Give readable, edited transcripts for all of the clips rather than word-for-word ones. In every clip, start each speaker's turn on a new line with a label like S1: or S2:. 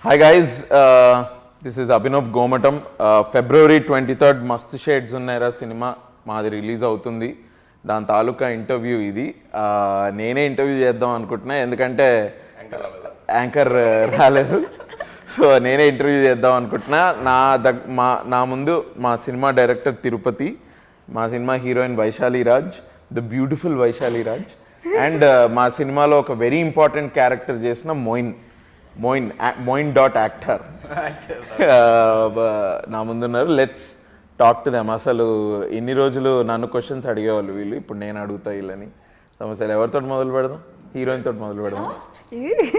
S1: Hi guys, this is Abhinav Gomatam. February 23rd మస్త్ shades ఉన్నారా cinema మాది release అవుతుంది. దాని తాలూకా ఇంటర్వ్యూ ఇది. నేనే ఇంటర్వ్యూ చేద్దాం అనుకుంటున్నా ఎందుకంటే యాంకర్ రాలేదు. సో నేనే ఇంటర్వ్యూ చేద్దాం అనుకుంటున్నా. నా ముందు మా సినిమా డైరెక్టర్ తిరుపతి, మా cinema heroine Vaishali Raj, the beautiful Vaishali Raj, and మా సినిమాలో ఒక వెరీ ఇంపార్టెంట్ క్యారెక్టర్ చేసిన మోయిన్ డాట్ యాక్టర్ నా ముందున్నారు. Let's talk to them. అసలు ఇన్ని రోజులు నన్ను క్వశ్చన్స్ అడిగేవాళ్ళు వీళ్ళు, ఇప్పుడు నేను అడుగుతా వీళ్ళని సమస్యలు. ఎవరితో మొదలు పెడదాం? హీరోయిన్ తోటి మొదలు పెడదాం.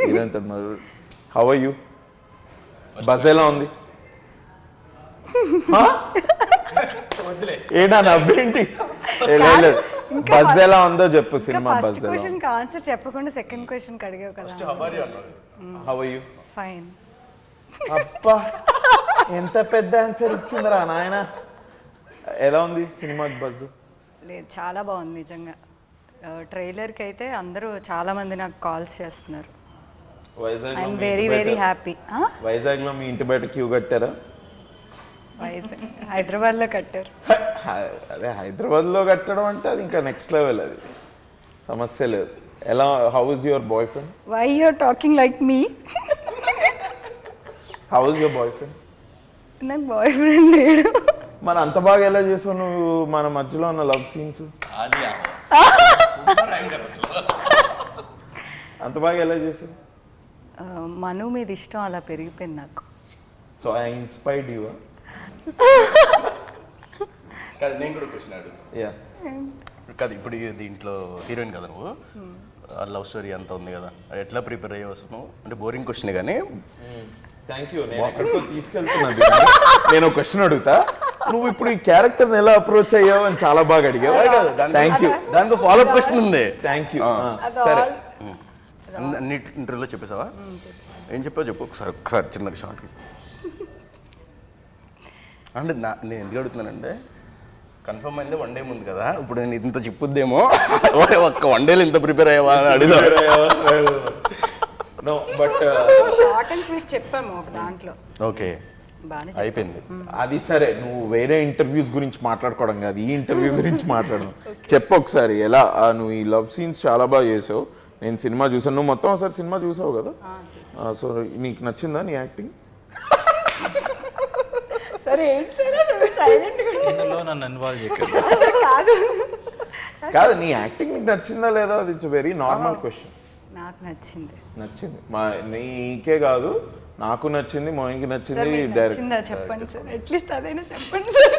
S1: హీరోయిన్ తోటి మొదలు. How are you? బజ్ ఎలా ఉంది? ఏనా నవ్వేంటి? లేదు, బజ్ ఎలా ఉందో చెప్పు. సినిమా బజ్
S2: ఆన్సర్ చెప్పకుండా సెకండ్ క్వశ్చన్ అడిగావు కదా.
S1: How are you?
S2: ఫైన్.
S1: అబ్బా ఎంత పెద్ద ఆన్సర్ ఇచ్చిందిరా నాయన. ఎలా ఉంది సినిమా బజ్?
S2: లేదు, చాలా బాగుంది నిజంగా. ట్రైలర్కి అయితే అందరూ చాలా మంది నాకు కాల్స్ చేస్తున్నారు. I'm very very happy.
S1: వైజాగ్లో మీ ఇంటి బయట క్యూ కట్టారా?
S2: వైజాగ్ హైదరాబాద్లో కట్టారు.
S1: అదే హైదరాబాద్లో కట్టడం అంటే అది ఇంకా నెక్స్ట్ లెవెల్, అది సమస్య లేదు. ఎలా, how is your boyfriend?
S2: Why you are talking like me?
S1: How is your boyfriend?
S2: నాకు బాయ్ ఫ్రెండ్ లేడు.
S1: మరి అంత బాగా ఎలా చేసావు నువ్వు మన మధ్యలో ఉన్న లవ్ సీన్స్? అంత బాగా ఎలా చేసావు?
S2: మను మీద ఇష్టం అలా పెరిగిపోయింది నాకు.
S1: So I inspired you.
S3: నేను కూడా క్వశ్చన్ అడుగుతాను. కాదు, ఇప్పుడు దీంట్లో హీరోయిన్ కదా నువ్వు, లవ్ స్టోరీ అంతా ఉంది కదా, ఎట్లా ప్రిపేర్ అయ్యే వస్తున్నావు? అంటే బోరింగ్ క్వశ్చన్ కానీ.
S1: Thank you. నేను ఎక్కడికో తీసుకెళ్తున్నాను. నేను ఒక క్వశ్చన్ అడుగుతా, నువ్వు ఇప్పుడు ఈ క్యారెక్టర్ని ఎలా అప్రోచ్ అయ్యావు అని చాలా బాగా అడిగావు. Thank you.
S3: దానికి ఫాలోఅప్ క్వశ్చన్ ఉంది.
S1: Thank you. సరే,
S3: అన్ని ఇంటర్వ్యూలో చెప్పేసావా? ఏం చెప్పావు చెప్పు ఒకసారి చిన్న షార్ట్. అంటే నేను ఎందుకు అడుగుతున్నానంటే, కన్ఫర్మ్ అయింది వన్ డే ముందు కదా, ఇప్పుడు నేను ఇంత చెప్పుద్దేమో ఒక్క వన్ డేలో ఇంత ప్రిపేర్ అయ్యావా అని అడుగుతా.
S2: షార్ట్ అండ్ స్వీట్ చెప్పాము ఒక దాంట్లో.
S3: ఓకే, అయిపోయింది.
S1: అది సరే, నువ్వు వేరే ఇంటర్వ్యూస్ గురించి మాట్లాడుకోవడం కాదు, ఈ ఇంటర్వ్యూ గురించి మాట్లాడడం. చెప్పు ఒకసారి ఎలా నువ్వు ఈ లవ్ సీన్స్ చాలా బాగా చేసావు. నేను సినిమా చూసాను, నువ్వు మొత్తం ఒకసారి సినిమా చూసావు కదా. సో నీకు నచ్చిందా నీ యాక్టింగ్? కాదు, నీ యాక్టింగ్ నీకు నచ్చిందా లేదా? అది ఇట్స్ వెరీ నార్మల్ క్వశ్చన్.
S2: నాకు నచ్చింది.
S1: నచ్చింది నీకే కాదు, నాకు నచ్చింది, మోయిన్కి నచ్చింది, డైరెక్టర్
S2: చెప్పండి సార్, అట్లీస్ట్ అదైనా చెప్పండి సార్.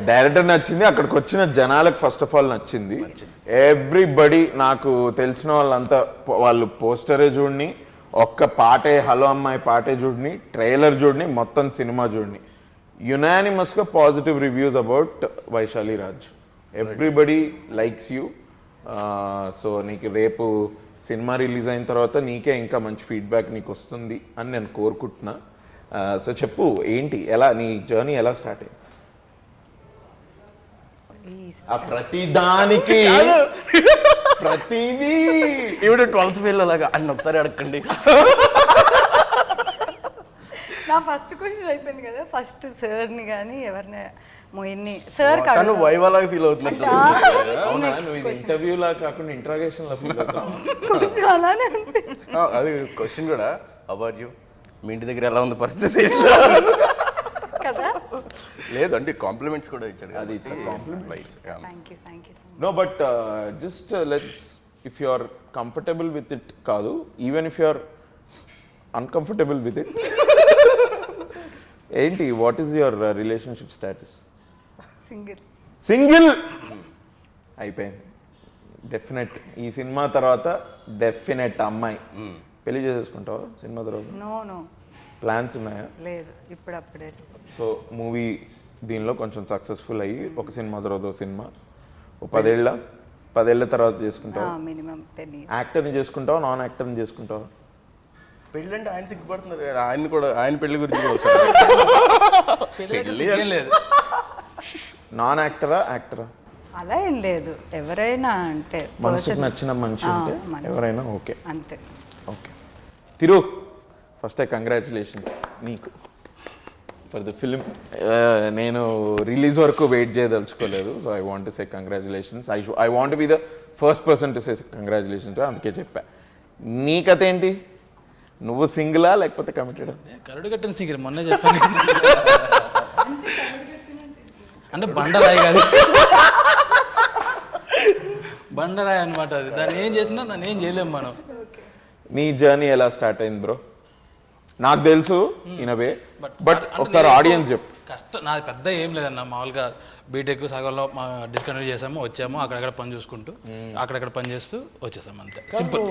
S1: డైరెక్టర్ నచ్చింది, అక్కడికి వచ్చిన జనాలకు ఫస్ట్ ఆఫ్ ఆల్ నచ్చింది. ఎవ్రీబడి, నాకు తెలిసిన వాళ్ళంతా వాళ్ళు పోస్టరే చూడని, ఒక్క పాటే హలో అమ్మాయి పాటే చూడని, ట్రైలర్ చూడని, మొత్తం సినిమా చూడని, యునానిమస్గా positive reviews about Vaishali Raj. Everybody likes you. So నీకు రేపు సినిమా రిలీజ్ అయిన తర్వాత నీకే ఇంకా మంచి ఫీడ్బ్యాక్ నీకు వస్తుంది అని నేను కోరుకుంటున్నా. సో చెప్పు, ఏంటి, ఎలా నీ జర్నీ ఎలా స్టార్ట్ అయ్యింది? ప్రతిదానికి ప్రతిదీ
S3: ఇప్పుడు 12th ఫెయిల్ అలాగా అన్న ఒకసారి అడగండి.
S2: నా ఫస్ట్ క్వశ్చన్ అయిపోయింది కదా. ఫస్ట్ సార్ని కానీ ఎవరిని, మోయిన్ని సార్
S3: కాదు, వైవాలాగా ఫీల్ అవుతున్నట్టు.
S1: ఇంటర్వ్యూ లా కాకుండా ఇంట్రాగేషన్ లా ఫీల్ అవుతాను.
S2: కొంచెం అలానే ఉంది.
S3: అది క్వశ్చన్ కూడా, అబౌట్ యూ, మీ ఇంటి దగ్గర ఎలా ఉంది పరిస్థితి
S2: కదా.
S3: లేదు అంటే కాంప్లిమెంట్స్ కూడా ఇచ్చాడు.
S1: అది compliment.
S2: Thank you so much.
S1: No but just let's, if you are comfortable with it కాదు, even if you are uncomfortable with it, ఏంటి, what is your relationship status? Single అయిపోయింది. డెఫినెట్ ఈ సినిమా తర్వాత definite అమ్మాయి పెళ్లి చేసేసుకుంటావా cinema తర్వాత?
S2: No
S1: plans ఉన్నాయా?
S2: లేదు, ఇప్పుడు అప్పుడే.
S1: సో మూవీ దీనిలో కొంచెం సక్సెస్ఫుల్ అయ్యి ఒక సినిమా తర్వాత ఒక సినిమా, ఓ 10 ఏళ్ళ తర్వాత చేసుకుంటావా?
S2: Minimum 10 years.
S1: యాక్టర్ని చేసుకుంటావా, నాన్ యాక్టర్ని చేసుకుంటావా?
S3: పెళ్ళి అంటే ఆయన సిగ్గుపడుతున్నారు, ఆయన కూడా ఆయన పెళ్లి గురించి కూడా లేదు.
S1: నాన్ యాక్టరా, యాక్టరా?
S2: అలా ఏం లేదు, ఎవరైనా అంటే
S1: మనసుకు నచ్చిన మనిషి ఉంటే ఎవరైనా ఓకే
S2: అంతే.
S1: ఓకే. తిరు ఫస్ట్ కంగ్రాచులేషన్స్ నీకు ఫర్ ద ఫిలిం. నేను రిలీజ్ వరకు వెయిట్ చేయదలుచుకోలేదు, so I want to say congratulations. I want be the first person to say congratulations, అందుకే చెప్పా. నీ కథ ఏంటి? నువ్వు సింగిలా లేకపోతే కమిటెడా?
S4: కరడు కట్టిన సింగిల్ మొన్నే చెప్పాను. అంటే బండరాయి కాదు, బండరాయి అనమాట అది. దాన్ని ఏం చేసినా దాన్ని ఏం చేయలేము మనం.
S1: నీ జర్నీ ఎలా స్టార్ట్ అయింది బ్రో? నాకు తెలుసు ఇన్ వే, బట్ ఒకసారి ఆడియన్స్ చెప్పు.
S4: కష్టం నాది పెద్ద ఏం లేదన్న. మామూలుగా బీటెక్ సగంలో డిస్కంటిన్యూ చేసాము, వచ్చాము, అక్కడక్కడ పని చూసుకుంటూ అక్కడక్కడ పని చేస్తూ వచ్చేసాము, అంతే సింపుల్.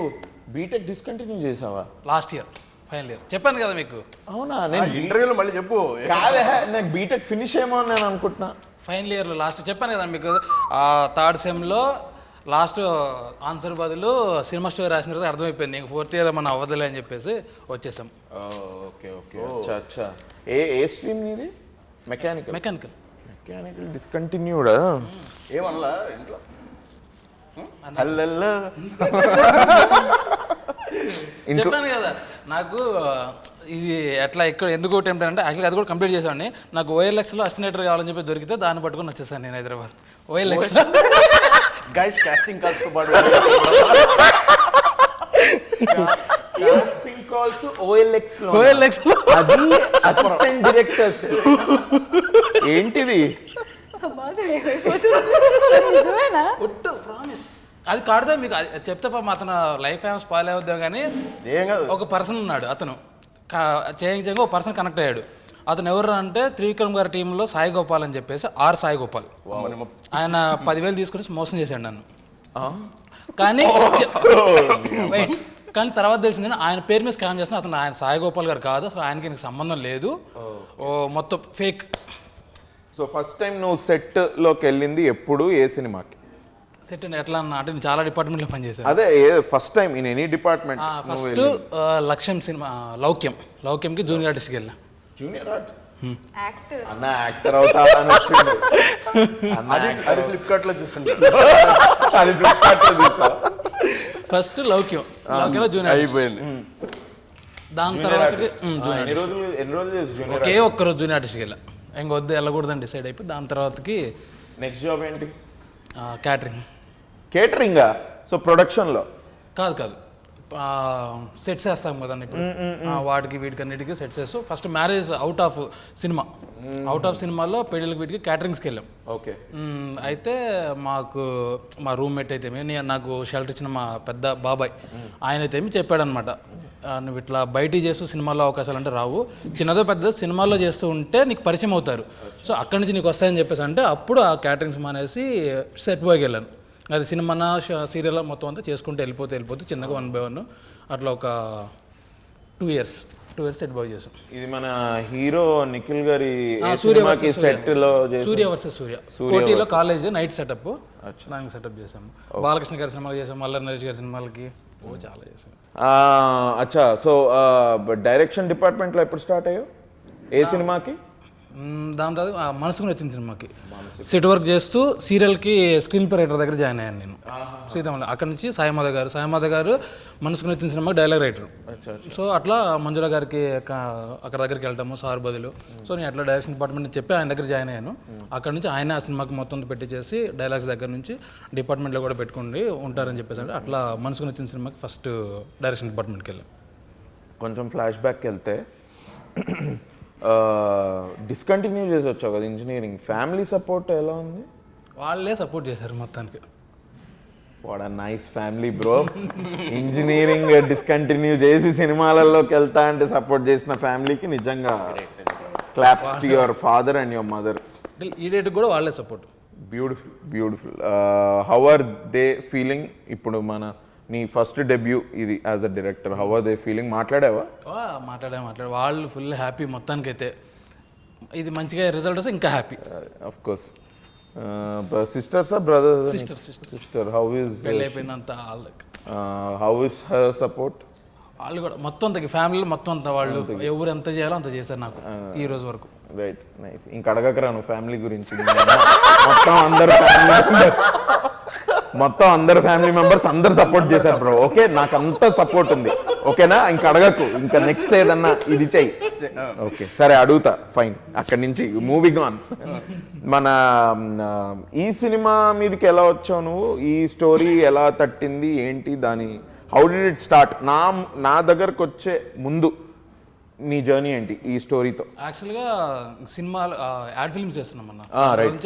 S1: బీటెక్ డిస్కంటిన్యూ చేసావా?
S4: లాస్ట్ ఇయర్ ఫైనల్ ఇయర్ చెప్పాను కదా మీకు.
S1: అవునా? నేను
S3: ఇంటర్వ్యూలో మళ్ళీ చెప్పు.
S1: కాదే, నాకు బీటెక్ ఫినిష్ ఏమో అని నేను అనుకుంటున్నా.
S4: ఫైనల్ ఇయర్లో లాస్ట్ చెప్పాను కదా మీకు. థర్డ్ సెమ్లో లాస్ట్ ఆన్సర్ బదులు సినిమా స్టోరీ రాసిన తర్వాత అర్థమైపోయింది ఇంక ఫోర్త్ ఇయర్ మనం అవ్వదులే అని చెప్పేసి వచ్చేసాం.
S1: ఓకే ఓకే, అచ్చా అచ్చా. ఏ స్ట్రీమ్ నీది? మెకానికల్.
S4: మెకానికల్
S1: డిస్కంటిన్యూడా?
S3: ఏమన్నా ఇంట్లో
S4: చెప్పాను కదా నాకు ఇది ఎట్లా ఇక్కడ ఎందుకు టెంప్ట్ అంటే యాక్చువల్గా అది కూడా కంప్లీట్ చేసామండి. నాకు ఓఎల్ఎక్స్లో అసినేటర్ కావాలని చెప్పి దొరికితే దాన్ని పట్టుకొని వచ్చేసాను నేను హైదరాబాద్. ఓఎల్ఎక్స్లో
S3: గైస్ కాస్టింగ్ కాల్స్ తో పాటు
S1: కాస్టింగ్ కాల్స్ OLX లో. అది అసిస్టెంట్ డైరెక్టర్స్. ఏంటిది?
S4: ఒట్టు ప్రామిస్ అది కాడుదా మీకు. చెప్తే పాపం అతను లైఫ్ ఏమో స్పాయిల్ అవుద్దాం కానీ
S3: ఏం కాదు.
S4: ఒక పర్సన్ ఉన్నాడు, అతను చేయంగా ఒక పర్సన్ కనెక్ట్ అయ్యాడు. అతను ఎవరు అంటే త్రివిక్రమ్ గారి టీంలో సాయి గోపాల్ అని చెప్పేసి సాయి గోపాల్. ఆయన 10,000 తీసుకుని మోసం చేశాడు నన్ను. కానీ కానీ తర్వాత తెలిసింది ఆయన పేరు మీద స్కామ్ చేస్తున్నా. అతను ఆయన సాయి గోపాల్ గారు కాదు, అసలు ఆయనకి నాకు సంబంధం లేదు, మొత్తం ఫేక్.
S1: సో ఫస్ట్ టైం నువ్వు సెట్ లోకి వెళ్ళింది ఎప్పుడు? ఏ సినిమాకి?
S4: సెట్ ఎట్లా అన్న అంటే నేను చాలా డిపార్ట్మెంట్లో పనిచేశాను.
S1: అదే first time in any department?
S4: First లక్ష్యం సినిమా లౌక్యంకి జూనియర్ ఆర్టిస్ట్కి వెళ్ళా.
S1: జూనియర్ ఆర్ట్ అన్న యాక్టర్ అవుతా అని వచ్చింది.
S3: అది ఫ్లిప్కార్ట్ లో చూస్తుండే.
S1: అది ఫ్లిప్కార్ట్ లో చూసా.
S4: ఫస్ట్ లౌక్యంలో జూనియర్
S3: అయిపోయింది.
S4: దాని తర్వాతకి
S1: ఎన్ని రోజులు చేసి జూనియర్?
S4: ఒకే ఒక్కరోజు జూనియర్ ఆర్టిస్ట్కి వెళ్ళా. ఇంకొద్దు వెళ్ళకూడదని డిసైడ్ అయిపోయి దాని తర్వాతకి
S1: నెక్స్ట్ జాబ్ ఏంటి?
S4: క్యాటరింగ్.
S1: కేటరింగా? సో ప్రొడక్షన్లో
S4: కాదు సెట్స్ వేస్తాం కదండి ఇప్పుడు, వాటికి వీటికి అన్నిటికీ సెట్స్ వేస్తూ ఫస్ట్ మ్యారేజ్ అవుట్ ఆఫ్ సినిమాలో పెళ్ళిళ్ళకి వీటికి క్యాటరింగ్స్కి వెళ్ళాం.
S1: ఓకే.
S4: అయితే మా రూమ్మేట్ అయితే నాకు షెల్టర్ ఇచ్చిన మా పెద్ద బాబాయ్ ఆయన అయితే చెప్పాడనమాట, నువ్వు ఇట్లా బయట చేస్తూ సినిమాల్లో అవకాశాలు అంటే రావు, చిన్నదో పెద్దదో సినిమాల్లో చేస్తూ ఉంటే నీకు పరిచయం అవుతారు, సో అక్కడి నుంచి నీకు వస్తాయని చెప్పేసి అంటే అప్పుడు ఆ క్యాటరింగ్స్ మానేసి సెట్ బాయ్కి వెళ్ళాను. అది సినిమా సీరియల్ మొత్తం అంతా చేసుకుంటూ వెళ్ళిపోతూ చిన్నగా 1 by 1 అట్లా ఒక 2 years సెట్ బాయ్ చేసాం.
S1: ఇది మన హీరో నిఖిల్ గారి
S4: సూర్య
S1: సెట్ లో
S4: వర్సెస్ సూర్య కోటిలో కాలేజ్ నైట్ సెటప్ దానికి సెటప్ చేసాము. బాలకృష్ణ గారి సినిమాలు చేసాము, మల్లర్ నరేష్ గారి సినిమాలకి చాలా చేసాము.
S1: అచ్చా. సో డైరెక్షన్ డిపార్ట్మెంట్లో ఎప్పుడు స్టార్ట్ అయ్యో? ఏ సినిమాకి?
S4: దాని తర్వాత మనసుకు నచ్చిన సినిమాకి సెట్ వర్క్ చేస్తూ సీరియల్కి స్క్రీన్ ప్లే రైటర్ దగ్గర జాయిన్ అయ్యాను నేను సీతామల. అక్కడ నుంచి సాయిమాధ గారు మనసుకు నచ్చిన సినిమాకి డైలాగ్ రైటర్. సో అట్లా మంజుల గారికి అక్కడ దగ్గరికి వెళ్తాము సార్ బదులు. సో నేను అట్లా డైరెక్షన్ డిపార్ట్మెంట్ చెప్పి ఆయన దగ్గర జాయిన్ అయ్యాను. అక్కడ నుంచి ఆయన ఆ సినిమాకి మొత్తం పెట్టించేసి డైలాగ్స్ దగ్గర నుంచి డిపార్ట్మెంట్లో కూడా పెట్టుకుని ఉంటారని చెప్పేసి అంటే అట్లా మనసుకు నచ్చిన సినిమాకి ఫస్ట్ డైరెక్షన్ డిపార్ట్మెంట్కి వెళ్ళాం.
S1: కొంచెం ఫ్లాష్ బ్యాక్కి వెళ్తే డిస్కంటిన్యూ చేసి వచ్చావు కదా ఇంజనీరింగ్, ఫ్యామిలీ సపోర్ట్ ఎలా ఉంది?
S4: వాళ్ళే సపోర్ట్ చేశారు మొత్తానికి.
S1: What a nice family bro. Engineering discontinue చేసి సినిమాలలోకి వెళ్తా అంటే సపోర్ట్ చేసిన ఫ్యామిలీకి నిజంగా claps to your father and your mother.
S4: ఈ డేట్ కూడా వాళ్ళే support.
S1: Beautiful. How are they feeling? ఇప్పుడు నీ ఫస్ట్ డెబ్యూ ఇది as a director, how are they feeling? మాట్లాడావా?
S4: మాట్లాడా వాళ్ళు ఫుల్ హ్యాపీ మొత్తానికైతే. ఇది మంచిగా రిజల్ట్ వస్తే ఇంకా హ్యాపీ.
S1: Of course. సిస్టర్సా బ్రదర్స్?
S4: సిస్టర్.
S1: హౌ ఇస్
S4: పెళ్ళి అయిపోయిందంతా
S1: హౌ ఇస్ హర్ సపోర్ట్?
S4: వాళ్ళు కూడా మొత్తం అంత ఫ్యామిలీలో మొత్తం అంతా వాళ్ళు ఎవరు ఎంత చేయాలో అంత చేశారు నాకు ఈ రోజు వరకు.
S1: Right, nice. ఇంక అడగకరా నువ్వు ఫ్యామిలీ గురించి, మొత్తం అందరూ ఫ్యామిలీ మొత్తం అందరు ఫ్యామిలీ మెంబర్స్ అందరు సపోర్ట్ చేశారు బ్రో. ఓకే, నాకు అంత సపోర్ట్ ఉంది. ఓకేనా, ఇంక అడగకు, ఇంకా నెక్స్ట్ ఏదన్నా ఇది చెయ్యి. ఓకే సరే, అడుగుతా, ఫైన్. అక్కడి నుంచి మూవింగ్ ఆన్. మన ఈ సినిమా మీదకి ఎలా వచ్చావు నువ్వు? ఈ స్టోరీ ఎలా తట్టింది ఏంటి, దాని హౌ డిడ్ ఇట్ స్టార్ట్? నా దగ్గరకు వచ్చే ముందు నీ జర్నీ ఏంటి ఈ స్టోరీతో?
S4: యాక్చువల్గా సినిమాలు యాడ్ ఫిల్మ్స్ చేస్తున్నాం అన్న.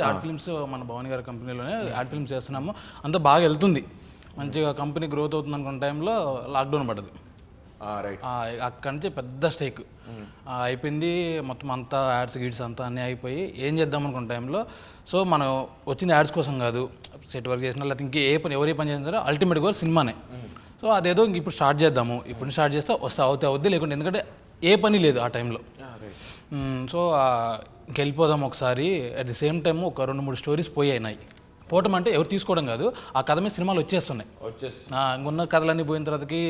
S4: యాడ్ ఫిల్మ్స్ మన భవానీ గారి కంపెనీలోనే యాడ్ ఫిల్మ్స్ చేస్తున్నాము. అంతా బాగా వెళ్తుంది, మంచిగా కంపెనీ గ్రోత్ అవుతుంది అనుకున్న టైంలో లాక్డౌన్ పడ్డది. అక్కడి నుంచి పెద్ద స్టేక్ అయిపోయింది మొత్తం. అంతా యాడ్స్ గిడ్స్ అంతా అన్నీ అయిపోయి ఏం చేద్దాం అనుకున్న టైంలో, సో మనం వచ్చింది యాడ్స్ కోసం కాదు, సెట్ వర్క్ చేసినా లేకపోతే ఇంకే ఎవరి పని చేసినా సరే అల్టిమేట్ గోల్ సినిమానే. సో అదేదో ఇంక ఇప్పుడు స్టార్ట్ చేద్దాము, ఇప్పుడు స్టార్ట్ చేస్తే అవుద్ది లేకుంటే, ఎందుకంటే ఏ పని లేదు ఆ టైంలో. సో ఇంకెళ్ళిపోదాం ఒకసారి. అట్ ది సేమ్ టైం ఒక 2-3 స్టోరీస్ పోయినాయి. పోవటం అంటే ఎవరు తీసుకోవడం కాదు, ఆ కథ మీద సినిమాలు వచ్చేస్తున్నాయి. ఉన్న కథలన్నీ పోయిన తర్వాతకి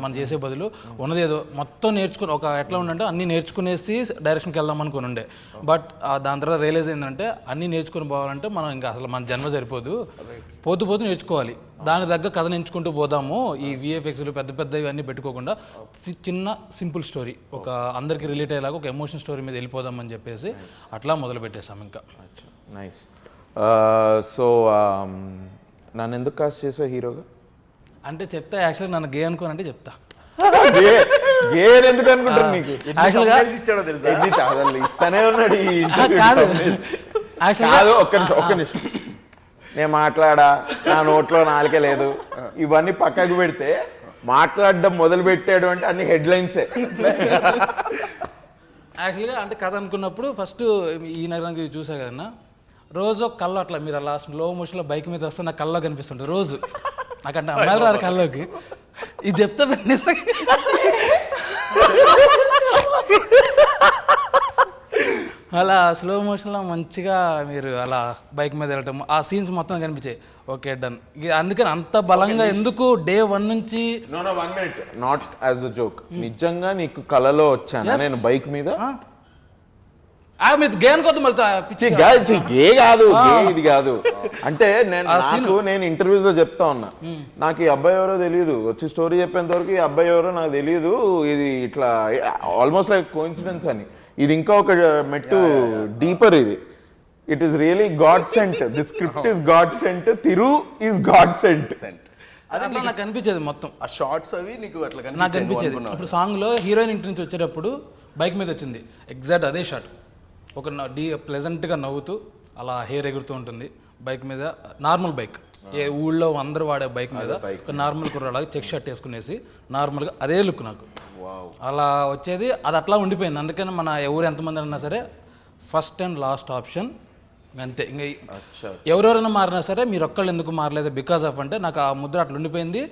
S4: మనం చేసే బదులు ఉన్నది ఏదో మొత్తం నేర్చుకుని ఒక ఎట్లా ఉండంటే అన్నీ నేర్చుకునేసి డైరెక్షన్కి వెళ్దాం అనుకుని ఉండే. బట్ దాని తర్వాత రియలైజ్ ఏంటంటే అన్నీ నేర్చుకుని పోవాలంటే మనం ఇంకా అసలు మన జన్మ సరిపోదు, పోతూ నేర్చుకోవాలి. దాని తగ్గ కథను ఎంచుకుంటూ పోదాము. ఈ విఎఫ్ఎక్స్లు పెద్ద పెద్ద ఇవన్నీ పెట్టుకోకుండా చిన్న సింపుల్ స్టోరీ, ఒక అందరికీ రిలేట్ అయ్యేలాగా ఒక ఎమోషన్ స్టోరీ మీద వెళ్ళిపోదామని చెప్పేసి అట్లా మొదలు పెట్టేశాం. ఇంకా
S1: నైస్. సో నన్ను ఎందుకు కాస్ట్ చేసావు హీరోగా?
S4: అంటే చెప్తా, యాక్చువల్గా నన్ను గే అనుకోనంటే చెప్తా.
S1: ఎందుకు అనుకుంటాను? నీకు
S4: యాక్చువల్గా
S3: ఇచ్చాడో తెలుసా?
S1: ఇస్తానే ఉన్నాడు ఈ
S4: కాదు.
S1: కాదు, ఒక్క నిమిషం. నేను మాట్లాడా, నా నోట్లో నాలుకే లేదు, ఇవన్నీ పక్కకు పెడితే మాట్లాడడం మొదలు పెట్టాడు అంటే అన్ని హెడ్లైన్సే.
S4: యాక్చువల్గా అంటే కథ అనుకున్నప్పుడు ఫస్ట్ ఈ నగరానికి చూసా కదన్నా, రోజు కళ్ళు అట్లా మీరు అలా స్లో మోషన్లో బైక్ మీద వస్తే నాకు కళ్ళలో కనిపిస్తుంటుంది రోజు. నాకంటే అమ్మాయిలు రారు కళ్ళలోకి. ఇది చెప్తా అలా స్లో మోషన్లో మంచిగా మీరు అలా బైక్ మీద వెళ్ళటం, ఆ సీన్స్ మొత్తం కనిపించాయి. Okay done. అందుకని అంత బలంగా ఎందుకు డే 1 నుంచి.
S1: 1 minute, not as a joke, నిజంగా నీకు కలలో వచ్చాను నేను బైక్ మీద.
S4: గే అనుకోద్దు మళ్ళీ
S1: గే కాదు, ఇది కాదు. అంటే నేను ఇంటర్వ్యూస్ లో చెప్తా ఉన్నా, నాకు ఈ అబ్బాయి ఎవరో తెలియదు, వచ్చి స్టోరీ చెప్పేంత వరకు ఈ అబ్బాయి ఎవరో నాకు తెలియదు, ఇది ఇట్లా ఆల్మోస్ట్ లైక్ కోఇన్సిడెన్స్ అని. ఇది ఇంకా ఒక మెట్టు డీపర్. ఇది it is really God sent. The script is God sent, Thiru is God sent.
S4: అదే నాకు అనిపించేది మొత్తం
S3: ఆ షార్ట్స్ అవి నీకు అట్లా
S4: నాకు అనిపించేది. ఇప్పుడు సాంగ్లో హీరోయిన్ ఇంటి నుంచి వచ్చేటప్పుడు బైక్ మీద వచ్చింది, ఎగ్జాక్ట్ అదే షాట్. ఒక ప్లెజెంట్గా నవ్వుతూ అలా హెయిర్ ఎగురుతూ ఉంటుంది బైక్ మీద, నార్మల్ బైక్, ఏ ఊళ్ళో అందరూ వాడే బైక్ మీద ఒక నార్మల్ కుర్రాలాగా చెక్ షర్ట్ వేసుకునేసి నార్మల్గా అదే లుక్ నాకు అలా వచ్చేది. అది అట్లా ఉండిపోయింది. అందుకని మన ఎవరు ఎంతమంది అన్నా సరే ఫస్ట్ అండ్ లాస్ట్ ఆప్షన్ అంతే. ఇంకా ఎవరెవరైనా మారినా సరే మీరు ఒక్కళ్ళు ఎందుకు మారలేదు బికాస్ ఆఫ్ అంటే నాకు ఆ ముద్ర అట్లా ఉండిపోయింది.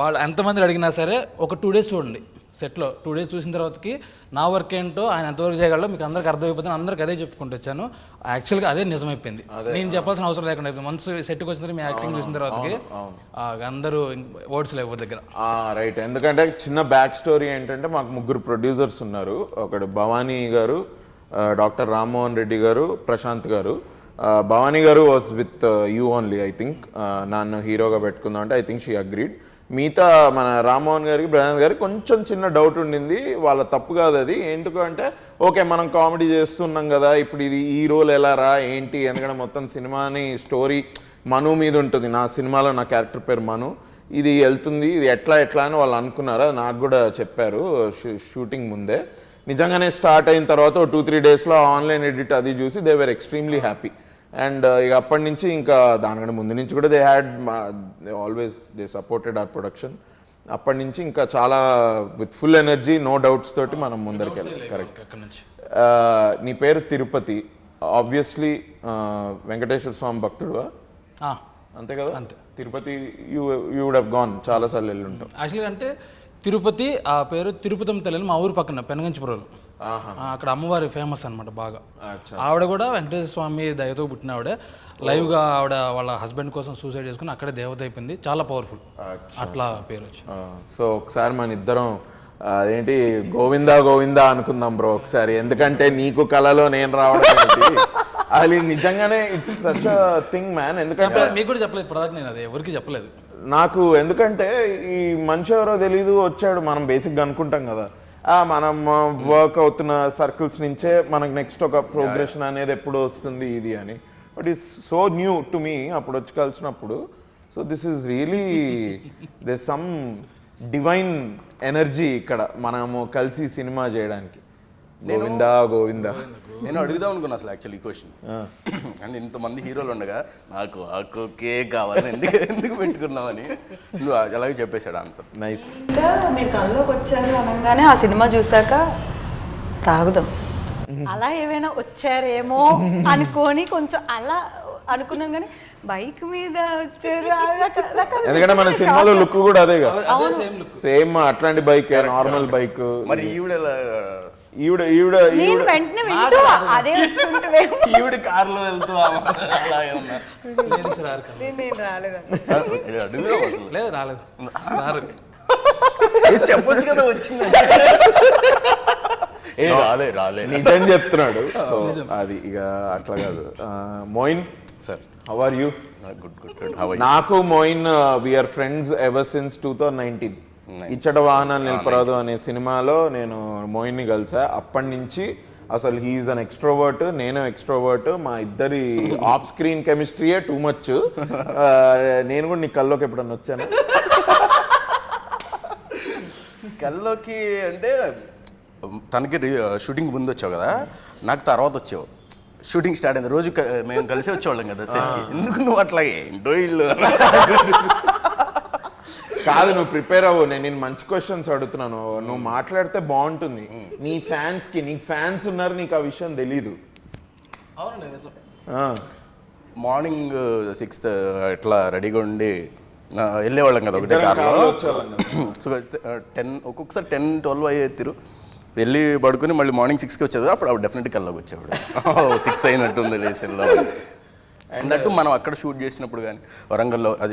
S4: వాళ్ళు ఎంతమంది అడిగినా సరే ఒక 2 days చూడండి సెట్లో. 2 days చూసిన తర్వాతకి నా వర్క్ ఏంటో ఆయన ఎంతవరకు చేయగలడో మీకు అందరికి అర్థమైపోతుంది. అందరికి అదే చెప్పుకుంటూ వచ్చాను. యాక్చువల్గా అదే నిజమైపోయింది, నేను చెప్పాల్సిన అవసరం లేకుండా అయిపోయింది. మనసు సెట్కి వచ్చిన తర్వాత మీ యాక్టింగ్ చూసిన తర్వాతకి అందరూ వర్డ్స్ లేవు దగ్గర.
S1: రైట్. ఎందుకంటే చిన్న బ్యాక్ స్టోరీ ఏంటంటే మాకు 3 ప్రొడ్యూసర్స్ ఉన్నారు. ఒకడు భవానీ గారు, డాక్టర్ రామ్మోహన్ రెడ్డి గారు, ప్రశాంత్ గారు. భవానీ గారు was with you only, I think. నన్ను హీరోగా పెట్టుకుందాం అంటే ఐ థింక్ షీ అగ్రీడ్. మిగతా మన రామ్మోహన్ గారికి, ప్రశాంత్ గారికి కొంచెం చిన్న డౌట్ ఉండింది. వాళ్ళ తప్పు కాదు అది. ఎందుకంటే ఓకే మనం కామెడీ చేస్తున్నాం కదా, ఇప్పుడు ఇది ఈ రోల్ ఎలా రా ఏంటి, ఎందుకంటే మొత్తం సినిమాని స్టోరీ మను మీద ఉంటుంది. నా సినిమాలో నా క్యారెక్టర్ పేరు మను. ఇది వెళ్తుంది, ఇది ఎట్లా అని వాళ్ళు అనుకున్నారు. అది నాకు కూడా చెప్పారు షూటింగ్ ముందే. నిజంగానే స్టార్ట్ అయిన తర్వాత 2-3 daysలో ఆన్లైన్ ఎడిట్ అది చూసి they were extremely happy. And ఇక అప్పటి నుంచి ఇంకా దానికంటే ముందు నుంచి కూడా they always supported our production. అప్పటి నుంచి ఇంకా చాలా with full energy, no doubts తోటి మనం ముందరికి వెళ్ళాలి. కరెక్ట్. నీ పేరు తిరుపతి, ఆబ్వియస్లీ వెంకటేశ్వర స్వామి భక్తుడువా? అంతే కదా. అంతే. Tirupati you would have gone, చాలాసార్లు వెళ్ళి ఉంటాం.
S4: యాక్చువల్గా అంటే తిరుపతి ఆ పేరు తిరుపతం తల్లి మా ఊరు పక్కన పెనగంచిపురంలో, అక్కడ అమ్మవారి ఫేమస్ అనమాట బాగా. ఆవిడ కూడా వెంకటేశ్వర స్వామి దయతో పుట్టిన ఆవిడ. లైవ్గా ఆవిడ వాళ్ళ హస్బెండ్ కోసం సూసైడ్ చేసుకుని అక్కడే దేవత అయిపోయింది. చాలా పవర్ఫుల్, అట్లా పేరు వచ్చి.
S1: సో ఒకసారి మన ఇద్దరం అదేంటి గోవిందా గోవిందా అనుకుందాం బ్రో ఒకసారి. ఎందుకంటే నీకు కళలో నేను రావడం అది నిజంగానే ఇట్స్ సచ్ థింగ్ మ్యాన్. ఎందుకంటే
S4: చెప్పలేదు, మీకు కూడా చెప్పలేదు ఇప్పటిదాకా, నేను అది ఎవరికి చెప్పలేదు.
S1: నాకు ఎందుకంటే ఈ మనిషి ఎవరో తెలీదు వచ్చాడు, మనం బేసిక్గా అనుకుంటాం కదా మనం వర్క్ అవుతున్న సర్కిల్స్ నుంచే మనకు నెక్స్ట్ ఒక ప్రోగ్రెషన్ అనేది ఎప్పుడు వస్తుంది ఇది అని. But is so new to me అప్పుడు వచ్చి కలిసినప్పుడు. So this is really this some divine energy ఇక్కడ మనము కలిసి సినిమా చేయడానికి. గోవిందా గోవిందా.
S3: నేను అడుగుదాం అనుకున్నా అసలు యాక్చువల్లీ ఈ క్వశ్చన్, అండ్ ఇంతమంది హీరోలు ఉండగా నాకు ఆకోకే కావాలి ఎందుకు పెట్టుకున్నామని నువ్వు అలాగే చెప్పేశాడు ఆన్సర్.
S1: నైస్.
S2: ఇంకా మీరు కళ్ళలోకి వచ్చారు అనగానే ఆ సినిమా చూసాక తాగుదాం అలా ఏమైనా వచ్చారేమో అనుకొని కొంచెం అలా అనుకున్నాం, కానీ బైక్ మీద వచ్చారు.
S1: ఎందుకంటే మన సినిమాలో లుక్ కూడా అదే కదా,
S4: అదే సేమ్ లుక్.
S1: సేమ్ అట్లాంటి బైక్, నార్మల్ బైక్.
S3: మరి ఈవిడ
S2: నేను వెంటనే వింటూ అదే వచ్చి ఉంటుంది.
S3: ఈవిడ కార్లో వెళ్తూ అలాగే ఉన్నా.
S4: లేడీస్ రారు కదా.
S2: నేను రాలేదు.
S3: అడుగుదాం అసలు.
S4: లేదు రాలేదు, రారు.
S3: చెప్పొచ్చు కదా వచ్చింది. రాలే
S1: నిజం చెప్తున్నాడు. సో అది ఇక అట్లా కాదు. Moin
S3: sir,
S1: how are you?
S3: Good.
S1: నాకు Moin we are friends ever since 2019. ఇచ్చట వాహనాలు నిలపరాదు అనే సినిమాలో నేను మోయిన్ని కలిసా. అప్పటి నుంచి అసలు హీఈస్ అన్ ఎక్స్ట్రోవర్ట్, నేను ఎక్స్ట్రోవర్ట్. మా ఇద్దరి ఆఫ్ స్క్రీన్ కెమిస్ట్రీయే టూ మచ్. నేను కూడా నీ కల్లోకి ఎప్పుడన్నా వచ్చాను?
S3: కల్లోకి అంటే తనకి షూటింగ్ ముందు వచ్చావు కదా, నాకు తర్వాత వచ్చావు. షూటింగ్ స్టార్ట్ అయింది రోజు మేము కలిసి వచ్చేవాళ్ళం కదా సెట్కి. ఎందుకు నువ్వు అట్లాగే ఏంటో ఇల్లు
S1: కాదు, నువ్వు ప్రిపేర్ అవ్వు. నేను మంచి క్వశ్చన్స్ అడుగుతున్నాను, నువ్వు మాట్లాడితే బాగుంటుంది. నీ ఫ్యాన్స్కి, నీకు ఫ్యాన్స్ ఉన్నారు, నీకు ఆ విషయం తెలీదు.
S4: అవునండి నిజం.
S3: మార్నింగ్ 6 ఇట్లా రెడీగా ఉండి వెళ్ళేవాళ్ళం కదా ఒకటే కార్లో. సో 10 ఒక్కొక్కసారి 10-12 అయ్యేరు. వెళ్ళి పడుకుని మళ్ళీ మార్నింగ్ 6కి వచ్చేది. అప్పుడు డెఫినెట్గా కల్లోకి వచ్చేవాడు. 6 అయినట్టుంది లేసెల్లో అన్నట్టు. మనం అక్కడ షూట్ చేసినప్పుడు కానీ వరంగల్లో, అది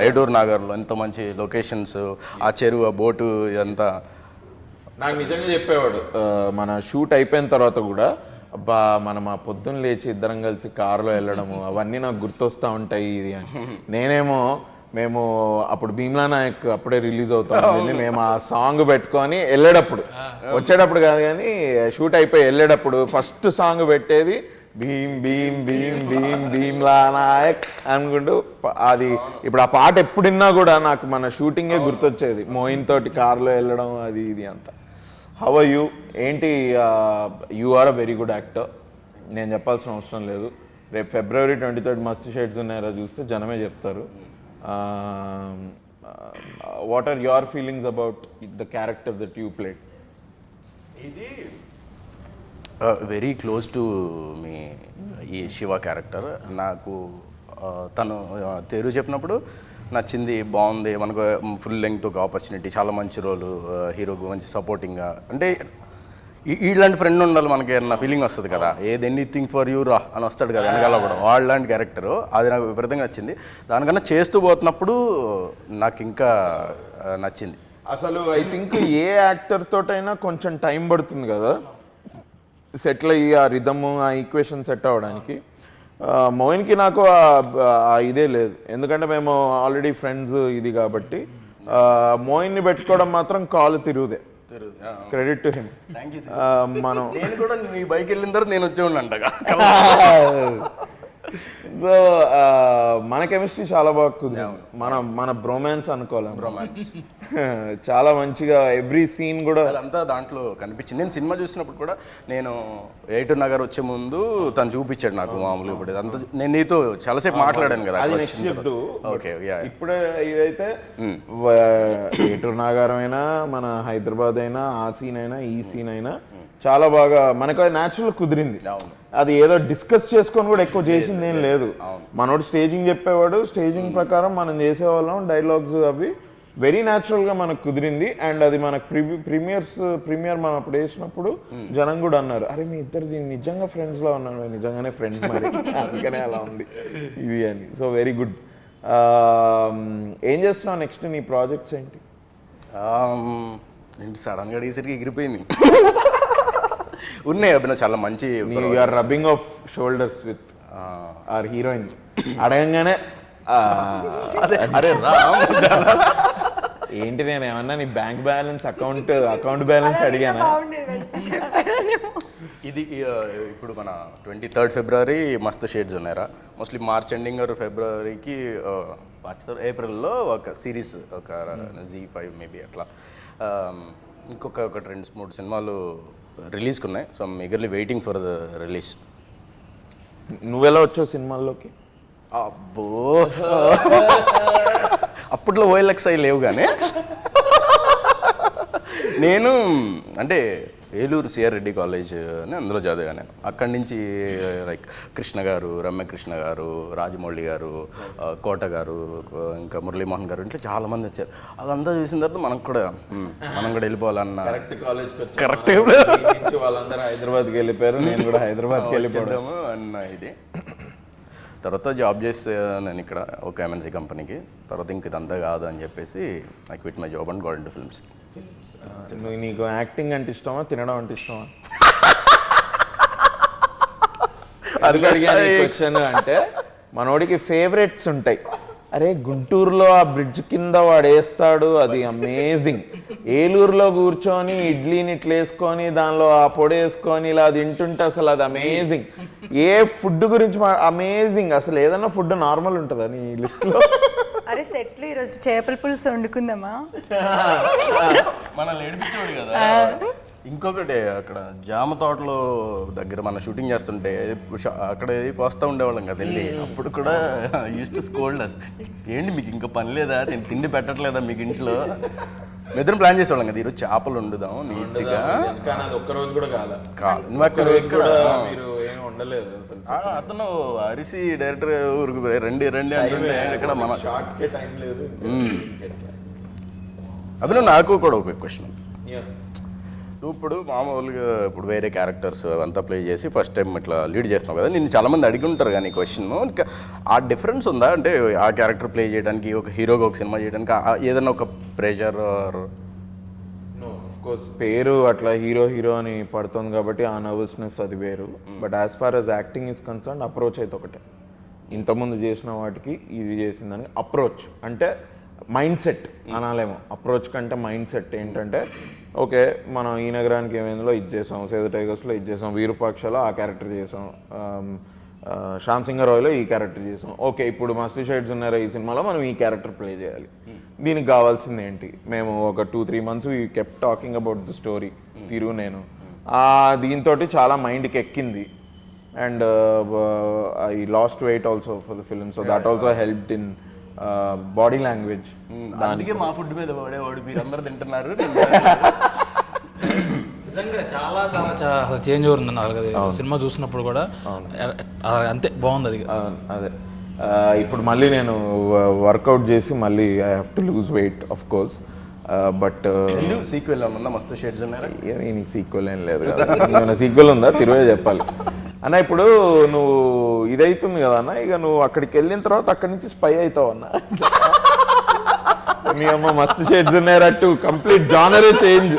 S3: ఏటూరు నాగర్లో ఎంత మంచి లొకేషన్స్, ఆ చెరువు, ఆ బోటు ఇదంతా
S1: నాకు నిజంగా చెప్పేవాడు. మన షూట్ అయిపోయిన తర్వాత కూడా అబ్బా మనం ఆ పొద్దున్న లేచి ఇద్దరం కలిసి కారులో వెళ్ళడము అవన్నీ నాకు గుర్తొస్తూ ఉంటాయి ఇది అని. నేనేమో మేము అప్పుడు భీమ్లా నాయక్ అప్పుడే రిలీజ్ అవుతాం, మేము ఆ సాంగ్ పెట్టుకొని వెళ్ళేటప్పుడు, వచ్చేటప్పుడు కాదు కానీ షూట్ అయిపోయి వెళ్ళేటప్పుడు ఫస్ట్ సాంగ్ పెట్టేది భీమ్ భీమ్ భీమ్ భీమ్ భీమ్లా నాయక్ అనుకుంటూ. అది ఇప్పుడు ఆ పాట ఎప్పుడిన్నా కూడా నాకు మన షూటింగే గుర్తొచ్చేది, మోయిన్ తోటి కార్లో వెళ్ళడం అది ఇది అంతా. How are you? ఏంటి, you are a very good actor, నేను చెప్పాల్సిన అవసరం లేదు. రేపు February 23 మస్త్ షేడ్స్ ఉన్నాయో చూస్తే జనమే చెప్తారు. What are your feelings about the character that you played?
S3: ఇది వెరీ క్లోజ్ టు మీ ఈ శివ క్యారెక్టర్. నాకు తను తెరు చెప్పినప్పుడు నచ్చింది, బాగుంది. మనకు ఫుల్ లెంగ్త్ ఒక ఆపర్చునిటీ, చాలా మంచి రోలు, హీరోకు మంచి సపోర్టింగ్గా. అంటే ఇలాంటి ఫ్రెండ్ ఉండాలి మనకి అన్న ఫీలింగ్ వస్తుంది కదా. ఏది ఎనీథింగ్ ఫర్ యూ రా అని వస్తాడు కదా వెనకాల కూడా, వాళ్ళలాంటి క్యారెక్టరు. అది నాకు విపరీతంగా నచ్చింది. దానికన్నా చేస్తూ పోతున్నప్పుడు నాకు ఇంకా నచ్చింది.
S1: అసలు ఐ థింక్ ఏ యాక్టర్ తోటైనా కొంచెం టైం పడుతుంది కదా సెటిల్ అయ్యి ఆ రిథమ్, ఆ ఈక్వేషన్ సెట్ అవ్వడానికి. మోయిన్కి నాకు ఇదే లేదు, ఎందుకంటే మేము ఆల్రెడీ ఫ్రెండ్స్ ఇది కాబట్టి. మోయిన్ని పెట్టుకోవడం మాత్రం కాలు తిరుగుదే. Credit to him. మనం
S3: నేను కూడా నీ బైక్ వెళ్ళిన తర్వాత నేను వచ్చే ఉండంటగా.
S1: సో మన కెమిస్ట్రీ చాలా బాగా కుదిరింది. మన బ్రోమాన్స్ అనుకోవాలి,
S3: బ్రోమాన్స్
S1: చాలా మంచిగా ఎవ్రీ సీన్ కూడా
S3: అదంతా దాంట్లో కనిపించింది. నేను సినిమా చూసినప్పుడు కూడా, నేను ఏటూరు నగర్ వచ్చే ముందు తను చూపించాడు నాకు మామూలుగా. ఇప్పుడు అంతా నేను నీతో చాలాసేపు మాట్లాడాను కదా.
S1: అది నెక్స్ట్ చెప్తూ.
S3: ఓకే,
S1: ఇప్పుడే ఇదైతే ఏటూరు నాగారం అయినా, మన హైదరాబాద్ అయినా, ఆ సీన్ అయినా, ఈ సీన్ అయినా చాలా బాగా మనకు న్యాచురల్ కుదిరింది. అది ఏదో డిస్కస్ చేసుకొని కూడా ఎక్కువ చేసింది ఏం లేదు. మనోడు స్టేజింగ్ చెప్పేవాడు, స్టేజింగ్ ప్రకారం మనం చేసేవాళ్ళం, డైలాగ్స్ అవి వెరీ న్యాచురల్గా మనకు కుదిరింది. అండ్ అది మనకు ప్రీమియర్ మనం అప్పుడు వేసినప్పుడు జనం కూడా అన్నారు, అరే మీ ఇద్దరు నిజంగా ఫ్రెండ్స్లో ఉన్నారు. నిజంగానే ఫ్రెండ్స్ మరి, అందుకనే అలా ఉంది ఇది అని. So very good. ఏం చేస్తున్నావు నెక్స్ట్? నీ ప్రాజెక్ట్స్ ఏంటి?
S3: సడన్గా అడిగేసరికి ఎగిరిపోయింది. ఉన్నాయి అభినవ్, చాలా మంచి
S1: you are rubbing off shoulders with our heroine అడగంగానే
S3: అదే అరే రా
S1: ఏంటి నేను ఏమన్నా నీ బ్యాంక్ బ్యాలెన్స్ అకౌంట్ బ్యాలెన్స్ అడిగానా?
S3: ఇది ఇప్పుడు మన 23rd ఫిబ్రవరి మస్తు షేడ్స్ ఉన్నాయరా. మోస్ట్లీ మార్చ్ ఎండింగ్ ఆర్ ఫిబ్రవరికి ఏప్రిల్లో ఒక సిరీస్, ఒక Z5 మేబీ అట్లా ఇంకొక 2-3 సినిమాలు రిలీజ్కి ఉన్నాయి. So I'm eagerly waiting for the release.
S1: నువ్వెలా వచ్చావు సినిమాల్లోకి?
S3: అబ్బో అప్పట్లో OLX లేవు కానీ నేను అంటే ఏలూరు సిఆర్ రెడ్డి కాలేజ్ అని అందులో చదివాను నేను. అక్కడి నుంచి లైక్ కృష్ణ గారు, రమ్యకృష్ణ గారు, రాజమౌళి గారు, కోట గారు, ఇంకా మురళీమోహన్ గారు, ఇంట్లో చాలామంది వచ్చారు. అదంతా చూసిన తర్వాత మనం కూడా వెళ్ళిపోవాలన్న కరెక్ట్
S1: వాళ్ళందరూ హైదరాబాద్కి వెళ్ళిపోయారు, నేను కూడా హైదరాబాద్కి వెళ్ళిపోయాము
S3: అన్న ఇది. తర్వాత జాబ్ చేస్తే నేను ఇక్కడ ఒక MNC కంపెనీకి. తర్వాత ఇంక ఇదంతా కాదు అని చెప్పేసి I quit my job and got into films.
S1: నీకు యాక్టింగ్ అంటే ఇష్టమా, తినడం అంటే ఇష్టమా? అది అడిగాను క్వశ్చన్. అంటే మనోడికి ఫేవరెట్స్ ఉంటాయి. అరే గుంటూరులో ఆ బ్రిడ్జ్ కింద వాడు వేస్తాడు, అది అమేజింగ్. ఏలూరులో కూర్చొని ఇడ్లీని ఇట్లా వేసుకొని దానిలో ఆ పొడి వేసుకొని ఇలా తింటుంటే అసలు అది అమేజింగ్. ఏ ఫుడ్ గురించి అమేజింగ్. అసలు ఏదైనా ఫుడ్ నార్మల్ ఉంటుందా నీ లిస్ట్లో?
S2: అరే సెట్లు ఈరోజు చేపల పులుసు వండుకుందామా?
S3: మనల్ని ఏడిపించేవాడు కదా. ఇంకొకటి అక్కడ జామ తోటలో దగ్గర మన షూటింగ్ చేస్తుంటే అక్కడ కోస్తా ఉండేవాళ్ళం కదా వెళ్ళి. అప్పుడు కూడా యూస్ టు స్కోల్డ్ అస్, ఏంటి మీకు ఇంకా పని లేదా, నేను తిండి పెట్టట్లేదా మీకు ఇంట్లో? నిద్ర ప్లాన్ చేసేవాళ్ళం కదా, ఈరోజు చేపలు వండుదాం నీట్గా.
S1: ఒక్కరోజు కూడా కాదు,
S3: నువ్వు అక్కడ కూడా
S1: ఉండలేదు.
S3: అతను అరిసి డైరెక్టర్ ఊరికి రండి అంటే ఇక్కడ మన
S1: టైం లేదు.
S3: అభినవ్ నాకు కూడా ఒక క్వశ్చన్. నువ్వు ఇప్పుడు మామూలుగా ఇప్పుడు వేరే క్యారెక్టర్స్ అంతా ప్లే చేసి ఫస్ట్ టైం ఇట్లా లీడ్ చేస్తున్నావు కదా, నిన్ను చాలామంది అడిగి ఉంటారు కానీ క్వశ్చన్, ఆ డిఫరెన్స్ ఉందా? అంటే ఆ క్యారెక్టర్ ప్లే చేయడానికి, ఒక హీరోగా ఒక సినిమా చేయడానికి ఏదైనా ఒక ప్రెషర్?
S1: కోర్స్ పేరు అట్లా హీరో అని పడుతుంది కాబట్టి ఆ నర్వస్నెస్ అది వేరు. But as far as acting is concern approach అయితే ఒకటే. ఇంతకుముందు చేసిన వాటికి ఇది చేసిందని అప్రోచ్ అంటే మైండ్ సెట్ అనాలేమో. అప్రోచ్ కంటే మైండ్ సెట్ ఏంటంటే, ఓకే మనం ఈ నగరానికి ఏమైందో ఇది చేసాం, సేద టైగర్స్లో ఇది చేసాం, వీరూపాక్షలో ఆ క్యారెక్టర్ చేసాం, శ్యామ్ సింగ్ రాయ్లో ఈ క్యారెక్టర్ చేసాం, ఓకే ఇప్పుడు మస్తు షేడ్స్ ఉన్నారా ఈ సినిమాలో మనం ఈ క్యారెక్టర్ ప్లే చేయాలి. దీనికి కావాల్సింది ఏంటి? మేము ఒక 2-3 months we kept talking about the story. తిరుగు నేను దీంతో చాలా మైండ్కి ఎక్కింది. And I lost weight also for the film, so that also helped in body language.
S3: అందుకే మా ఫుడ్ మీద వాడేవాడు మీరు అందరూ తింటున్నారు.
S4: నిజంగా చాలా చాలా చాలా చేంజ్ అవుతుంది నాకు సినిమా చూసినప్పుడు కూడా. అంతే బాగుంది అది.
S1: అదే ఇప్పుడు మళ్ళీ నేను వర్కౌట్ చేసి మళ్ళీ I have to lose weight of course. But
S3: sequel ఉందా? మస్తు షేడ్స్ ఉన్నారా?
S1: నీకు సీక్వెల్ ఏం లేదు కదా. ఏమైనా సీక్వెల్ ఉందా? తిరువే చెప్పాలి అన్న. ఇప్పుడు నువ్వు ఇదవుతుంది కదా అన్న, ఇక నువ్వు అక్కడికి వెళ్ళిన తర్వాత అక్కడి నుంచి స్పై అవుతావు అన్న. మీ అమ్మ మస్తు షేడ్స్ ఉన్నాయట్టు కంప్లీట్ జానరే చేంజ్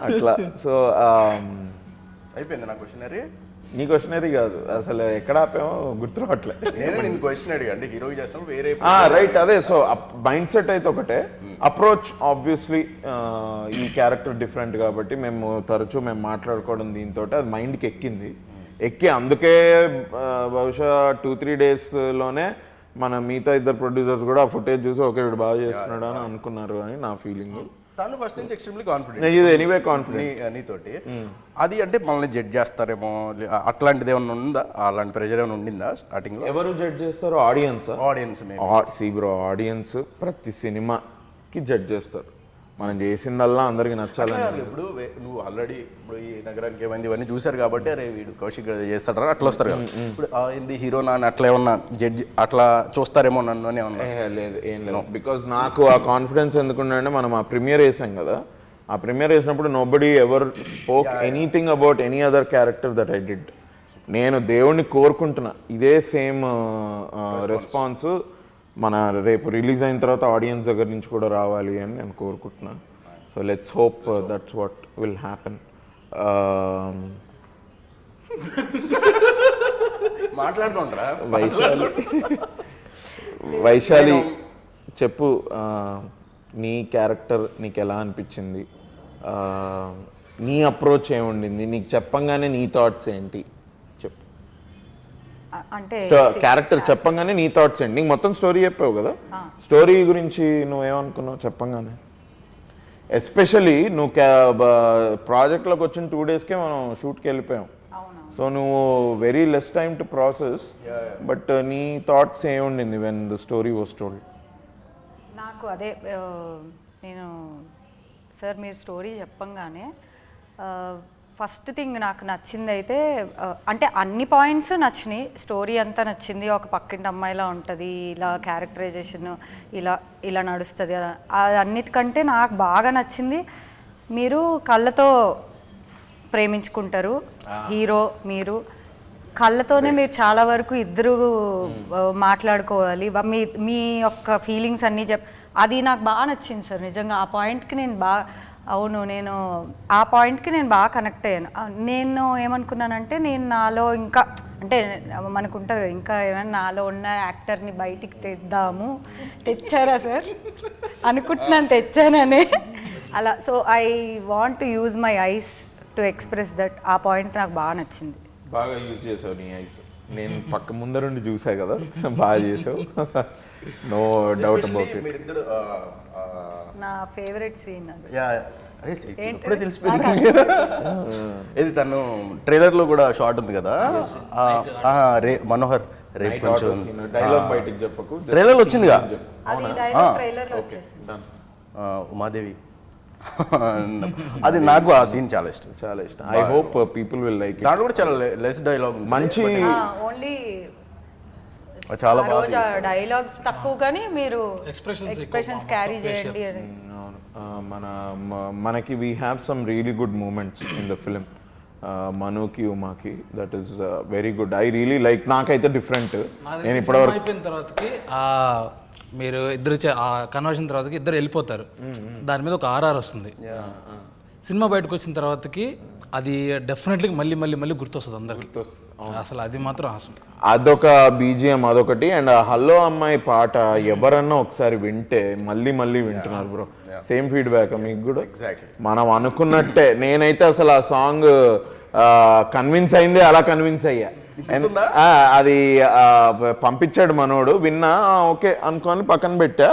S1: అట్లా. సో
S3: అయిపోయింది నా క్వశ్చనరీ.
S1: నీ క్వశ్చనరీ కాదు అసలు, ఎక్కడ ఆపామో గుర్తు రావట్లేదు.
S3: నేను క్వశ్చన్ అడిగా అంటే హీరోకి చేస్తున్నప్పుడు వేరే
S1: రైట్. అదే సో మైండ్ సెట్ అయితే ఒకటే, అప్రోచ్ ఆబ్వియస్లీ ఈ క్యారెక్టర్ డిఫరెంట్ కాబట్టి మేము తరచూ మాట్లాడుకోవడం దీంతో అది మైండ్కి ఎక్కి అందుకే బహుశా 2-3 daysలోనే మన మిగతా ఇద్దరు ప్రొడ్యూసర్స్ కూడా ఆ ఫుటేజ్ చూసి ఓకే వీడు బాగా చేస్తున్నాడు అని అనుకున్నారు అని నా ఫీలింగ్.
S3: తను ఫస్ట్ నుంచి ఎక్స్ట్రీమ్లీ కాన్ఫిడెంట్.
S1: ఇది ఎనీవే కాన్ఫిడెంట్
S3: నీతోటి. అది అంటే మనల్ని జడ్జ్ చేస్తారేమో అట్లాంటిది ఏమైనా ఉందా? అలాంటి ప్రెషర్ ఏమైనా ఉండిందా స్టార్టింగ్లో?
S1: ఎవరు జడ్జ్ చేస్తారు? ఆడియన్స్. సీ బ్రో, ఆడియన్స్ ప్రతి సినిమాకి జడ్జ్ చేస్తారు. మనం చేసిందల్లా అందరికి నచ్చాలని.
S3: ఇప్పుడు నువ్వు ఆల్రెడీ ఇప్పుడు ఈ నగరానికి ఏమైంది ఇవన్నీ చూసారు కాబట్టి అరే వీడు కౌశిక్ చేస్తాడు అట్లా వస్తారు కదా. ఇప్పుడు ఏంది హీరోనా అని అట్లా ఏమన్నా జడ్జి అట్లా చూస్తారేమో నన్ను అని ఏమన్నా?
S1: లేదు, ఏం లేదు. బికాజ్ నాకు ఆ కాన్ఫిడెన్స్ ఎందుకుంటే మనం ఆ ప్రీమియర్ వేసాం కదా, ఆ ప్రీమియర్ వేసినప్పుడు nobody ever spoke anything about any other character that I did. నేను దేవుణ్ణి కోరుకుంటున్నా ఇదే సేమ్ రెస్పాన్స్ మన రేపు రిలీజ్ అయిన తర్వాత ఆడియన్స్ దగ్గర నుంచి కూడా రావాలి అని నేను కోరుకుంటున్నాను. So let's hope that's what will happen.
S3: మాట్లాడుకుంటారా?
S1: వైశాలి చెప్పు, నీ క్యారెక్టర్ నీకు ఎలా అనిపించింది, నీ అప్రోచ్ ఏముండింది, నీకు చెప్పంగానే నీ థాట్స్ ఏంటి చెప్పు.
S2: అంటే
S1: క్యారెక్టర్ చెప్పంగానే నీ థాట్స్ ఏంటి, నీకు మొత్తం స్టోరీ చెప్పావు కదా, స్టోరీ గురించి నువ్వేమనుకున్నావు చెప్పంగానే. ఎస్పెషలీ నువ్వు ప్రాజెక్ట్లోకి వచ్చిన 2 daysకే మనం షూట్కి వెళ్ళిపోయాం. సో నువ్వు very less time to process, but నీ థాట్స్ ఏముండింది when the story was told?
S2: నాకు అదే నేను సార్ మీరు స్టోరీ చెప్పంగానే ఫస్ట్ థింగ్ నాకు నచ్చింది అయితే అంటే అన్ని పాయింట్స్ నచ్చినాయి, స్టోరీ అంతా నచ్చింది. ఒక పక్కింటి అమ్మాయిలా ఉంటుంది, ఇలా క్యారెక్టరైజేషన్ ఇలా ఇలా నడుస్తుంది, అది అన్నిటికంటే నాకు బాగా నచ్చింది మీరు కళ్ళతో ప్రేమించుకుంటారు, హీరో మీరు కళ్ళతోనే మీరు చాలా వరకు ఇద్దరు మాట్లాడుకోవాలి, మీ మీ యొక్క ఫీలింగ్స్ అన్నీ అది నాకు బాగా నచ్చింది సార్. నిజంగా ఆ పాయింట్కి నేను బాగా ఆ పాయింట్కి నేను బాగా కనెక్ట్ అయ్యాను. నేను ఏమనుకున్నానంటే నేను నాలో ఇంకా అంటే మనకుంటుంది ఇంకా ఏమైనా నాలో ఉన్న యాక్టర్ని బయటికి తెచ్చారా సార్ అనుకుంటున్నాను, తెచ్చాననే అలా. So I want to use my eyes to express that. ఆ పాయింట్ నాకు బాగా నచ్చింది.
S1: బాగా యూజ్ చేసావు నీ ఐస్, నేను పక్క ముందరుండి చూసా కదా, బాగా చేసావు, నో డౌట్ అబౌట్ ఇట్.
S2: నా ఫేవరెట్ సీన్ అది.
S3: ఇప్పుడే తెలిసిపోయింది. ఇది తను ట్రైలర్లో కూడా షార్ట్ ఉంది కదా, మనోహర్ రేపు కొంచెం
S1: డైలాగ్ బయటికి చెప్పకు,
S3: ట్రైలర్లో వచ్చిందిగా,
S2: అది డైలాగ్ ట్రైలర్లో వచ్చేసింది.
S3: ఉమాదేవి అది నాకు ఆ సీన్ చాలా ఇష్టం,
S1: చాలా ఇష్టం. I hope people will like.
S3: దాంట్లో కూడా చాలా లెస్ డైలాగ్,
S1: మంచి
S2: ఓన్లీ
S3: చాలా బాగా
S2: డైలాగ్స్ తక్కువ కానీ మీరు ఎక్స్ప్రెషన్స్ క్యారీ చేయండి అని.
S1: మనకి we have some really good moments in the film. మనుకి ఉమాకి that is very good. I really like. నాకైతే డిఫరెంట్. నేను ఇప్పటివరకు
S4: అయిపోయిన తర్వాతకి మీరు ఇద్దరు ఆ కన్వర్షన్ తర్వాతకి ఇద్దరు వెళ్ళిపోతారు, దాని మీద ఒక ఆర్ఆర్ వస్తుంది. సినిమా బయటకు వచ్చిన తర్వాతకి అది డెఫినెట్లీ మళ్ళీ మళ్ళీ మళ్ళీ గుర్తొస్తుంది అందరికి అసలు. అది మాత్రం అవసరం.
S1: అదొక బీజిఎం అదొకటి. అండ్ హలో అమ్మాయి పాట ఎవరన్నా ఒకసారి వింటే మళ్ళీ మళ్ళీ వింటున్నారు బ్రో. సేమ్ ఫీడ్బ్యాక్ మీకు కూడా? మనం అనుకున్నట్టే. నేనైతే అసలు ఆ సాంగ్ కన్విన్స్ అయింది, అలా కన్విన్స్ అయ్యా. అది పంపించాడు మనోడు, విన్నా ఓకే అనుకొని పక్కన పెట్టా.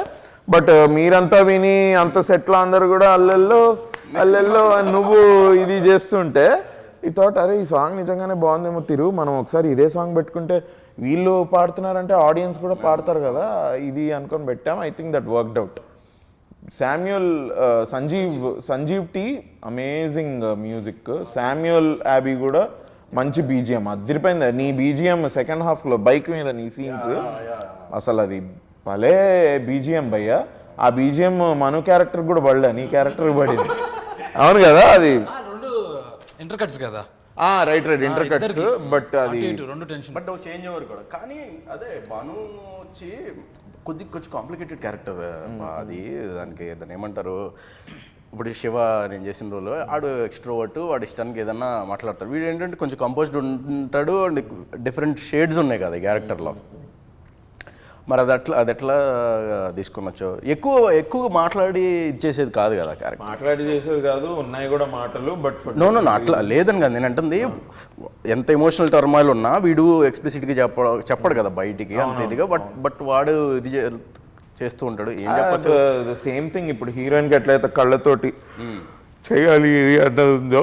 S1: బట్ మీరంతా విని అంత సెట్లో అందరు కూడా అల్లెల్లో అల్లెల్లో నువ్వు ఇది చేస్తుంటే ఈ థాట్, అరే ఈ సాంగ్ నిజంగానే బాగుందేమో తిరు, మనం ఒకసారి ఇదే సాంగ్ పెట్టుకుంటే వీళ్ళు పాడుతున్నారంటే ఆడియన్స్ కూడా పాడతారు కదా ఇది అనుకొని పెట్టాం. I think that worked out. Samuel Sanjeev T amazing music. Samuel యాబీ కూడా మంచి బీజిఎం, అదిరిపోయింది. నీ బీజిఎం సెకండ్ హాఫ్లో బైక్ మీద నీ సీన్స్ అసలు అది భలే బీజిఎం భయ్యా. ఆ బీజిఎం మను క్యారెక్టర్ కూడా పడలే, నీ క్యారెక్టర్ పడింది. అవును కదా, అది
S4: రెండు ఇంటర్ కట్స్ కదా.
S1: Right inter cuts. బట్ అది
S4: రెండు టెన్షన్,
S3: బట్ చేంజ్ ఓవర్ కూడా. కానీ అదే మను వచ్చి కొంచెం కాంప్లికేటెడ్ క్యారెక్టర్ అది. దాన్ని ఏమంటారు, ఇప్పుడు శివ నేను చేసిన రోల్ ఆడు ఎక్స్ట్రోవర్ట్, వాడు ఇష్టానికి ఏదన్నా మాట్లాడతాడు. వీడు ఏంటంటే కొంచెం కంపోజ్డ్ ఉంటాడు, డిఫరెంట్ షేడ్స్ ఉన్నాయి కదా ఈ క్యారెక్టర్లో. మరి అది ఎట్లా తీసుకునొచ్చు? ఎక్కువ మాట్లాడి ఇచ్చేసేది కాదు కదా క్యారెక్టర్.
S1: మాట్లాడి చేసేది కాదు, ఉన్నాయి కూడా మాటలు. బట్
S3: నో అట్లా లేదని కదా నేను అంటుంది. ఎంత ఎమోషనల్ టర్మాయిల్ ఉన్నా వీడు ఎక్స్ప్లిసిట్గా చెప్పడు కదా బయటికి అంత ఇదిగా. బట్ వాడు ఇది చేస్తూ ఉంటాడు. ఏం చెప్పచ్చు?
S1: సేమ్ థింగ్ ఇప్పుడు హీరోయిన్కి ఎట్లయితే కళ్ళతోటి చేయాలి అన్నది ఉందో,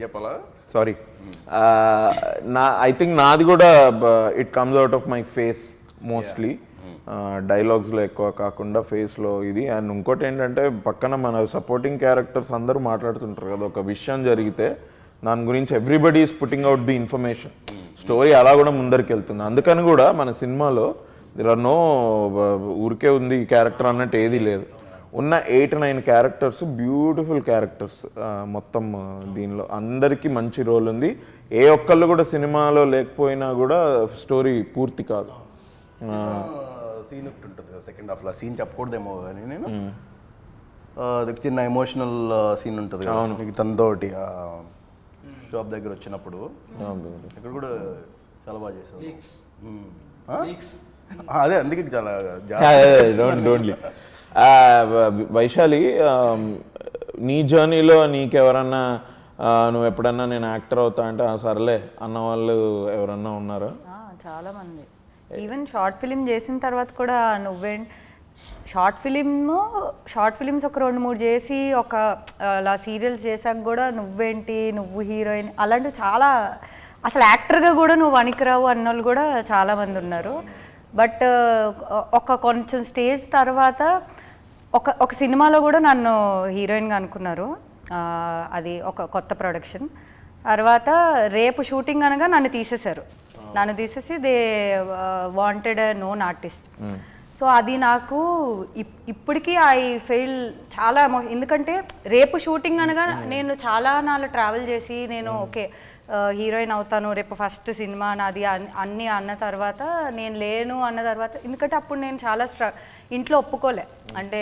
S3: చెప్పాలా?
S1: సారీ, ఐ థింక్ నాది కూడా it comes out of my face mostly. డైలాగ్స్లో ఎక్కువ కాకుండా ఫేస్లో ఇది. అండ్ ఇంకోటి ఏంటంటే పక్కన మన సపోర్టింగ్ క్యారెక్టర్స్ అందరూ మాట్లాడుతుంటారు కదా, ఒక విషయం జరిగితే దాని గురించి everybody is putting out the information. Story అలా కూడా ముందరికి వెళ్తుంది. అందుకని కూడా మన సినిమాలో నో ఊరికే ఉంది ఈ క్యారెక్టర్ అన్నట్టు ఏదీ లేదు. ఉన్న 8-9 క్యారెక్టర్స్ బ్యూటిఫుల్ క్యారెక్టర్స్ మొత్తం. దీనిలో అందరికీ మంచి రోల్ ఉంది. ఏ ఒక్కళ్ళు కూడా సినిమాలో లేకపోయినా కూడా స్టోరీ పూర్తి కాదు.
S3: సీన్ ఉంటుంది కదా సెకండ్ హాఫ్లో, సీన్ చెప్పకూడదేమో కానీ నేను చిన్న ఎమోషనల్ సీన్ ఉంటుంది నీకు తనతోటి షాప్ దగ్గర వచ్చినప్పుడు ఇక్కడ కూడా చాలా బాగా చేశారు. అదే అందుకే చాలా
S1: డోంట్లీ. వైశాలి, నీ జర్నీలో నీకెవరన్నా నువ్వు ఎప్పుడన్నా నేను యాక్టర్ అవుతా అంటే సర్లే అన్న వాళ్ళు ఎవరన్నా ఉన్నారా?
S2: చాలా మంది. ఈవెన్ షార్ట్ ఫిలిం చేసిన తర్వాత కూడా షార్ట్ ఫిలిమ్స్ ఒక 2-3 చేసి ఒక అలా సీరియల్స్ చేశాక కూడా నువ్వు హీరోయిన్ అలాంటివి చాలా, అసలు యాక్టర్గా కూడా నువ్వు వనికిరావు అన్న వాళ్ళు కూడా చాలామంది ఉన్నారు. బట్ కొంచెం స్టేజ్ తర్వాత ఒక సినిమాలో కూడా నన్ను హీరోయిన్గా అనుకున్నారు. అది ఒక కొత్త ప్రొడక్షన్. తర్వాత రేపు షూటింగ్ అనగా నన్ను తీసేసి they wanted known artist. So అది నాకు ఇప్పటికీ ఐ ఫీల్ చాలా ఎందుకంటే రేపు షూటింగ్ అనగా నేను చాలా నాళ్ళు ట్రావెల్ చేసి నేను ఓకే హీరోయిన్ అవుతాను రేపు ఫస్ట్ సినిమా నాది అన్నీ అన్న తర్వాత నేను లేను అన్న తర్వాత, ఎందుకంటే అప్పుడు నేను చాలా ఇంట్లో ఒప్పుకోలే. అంటే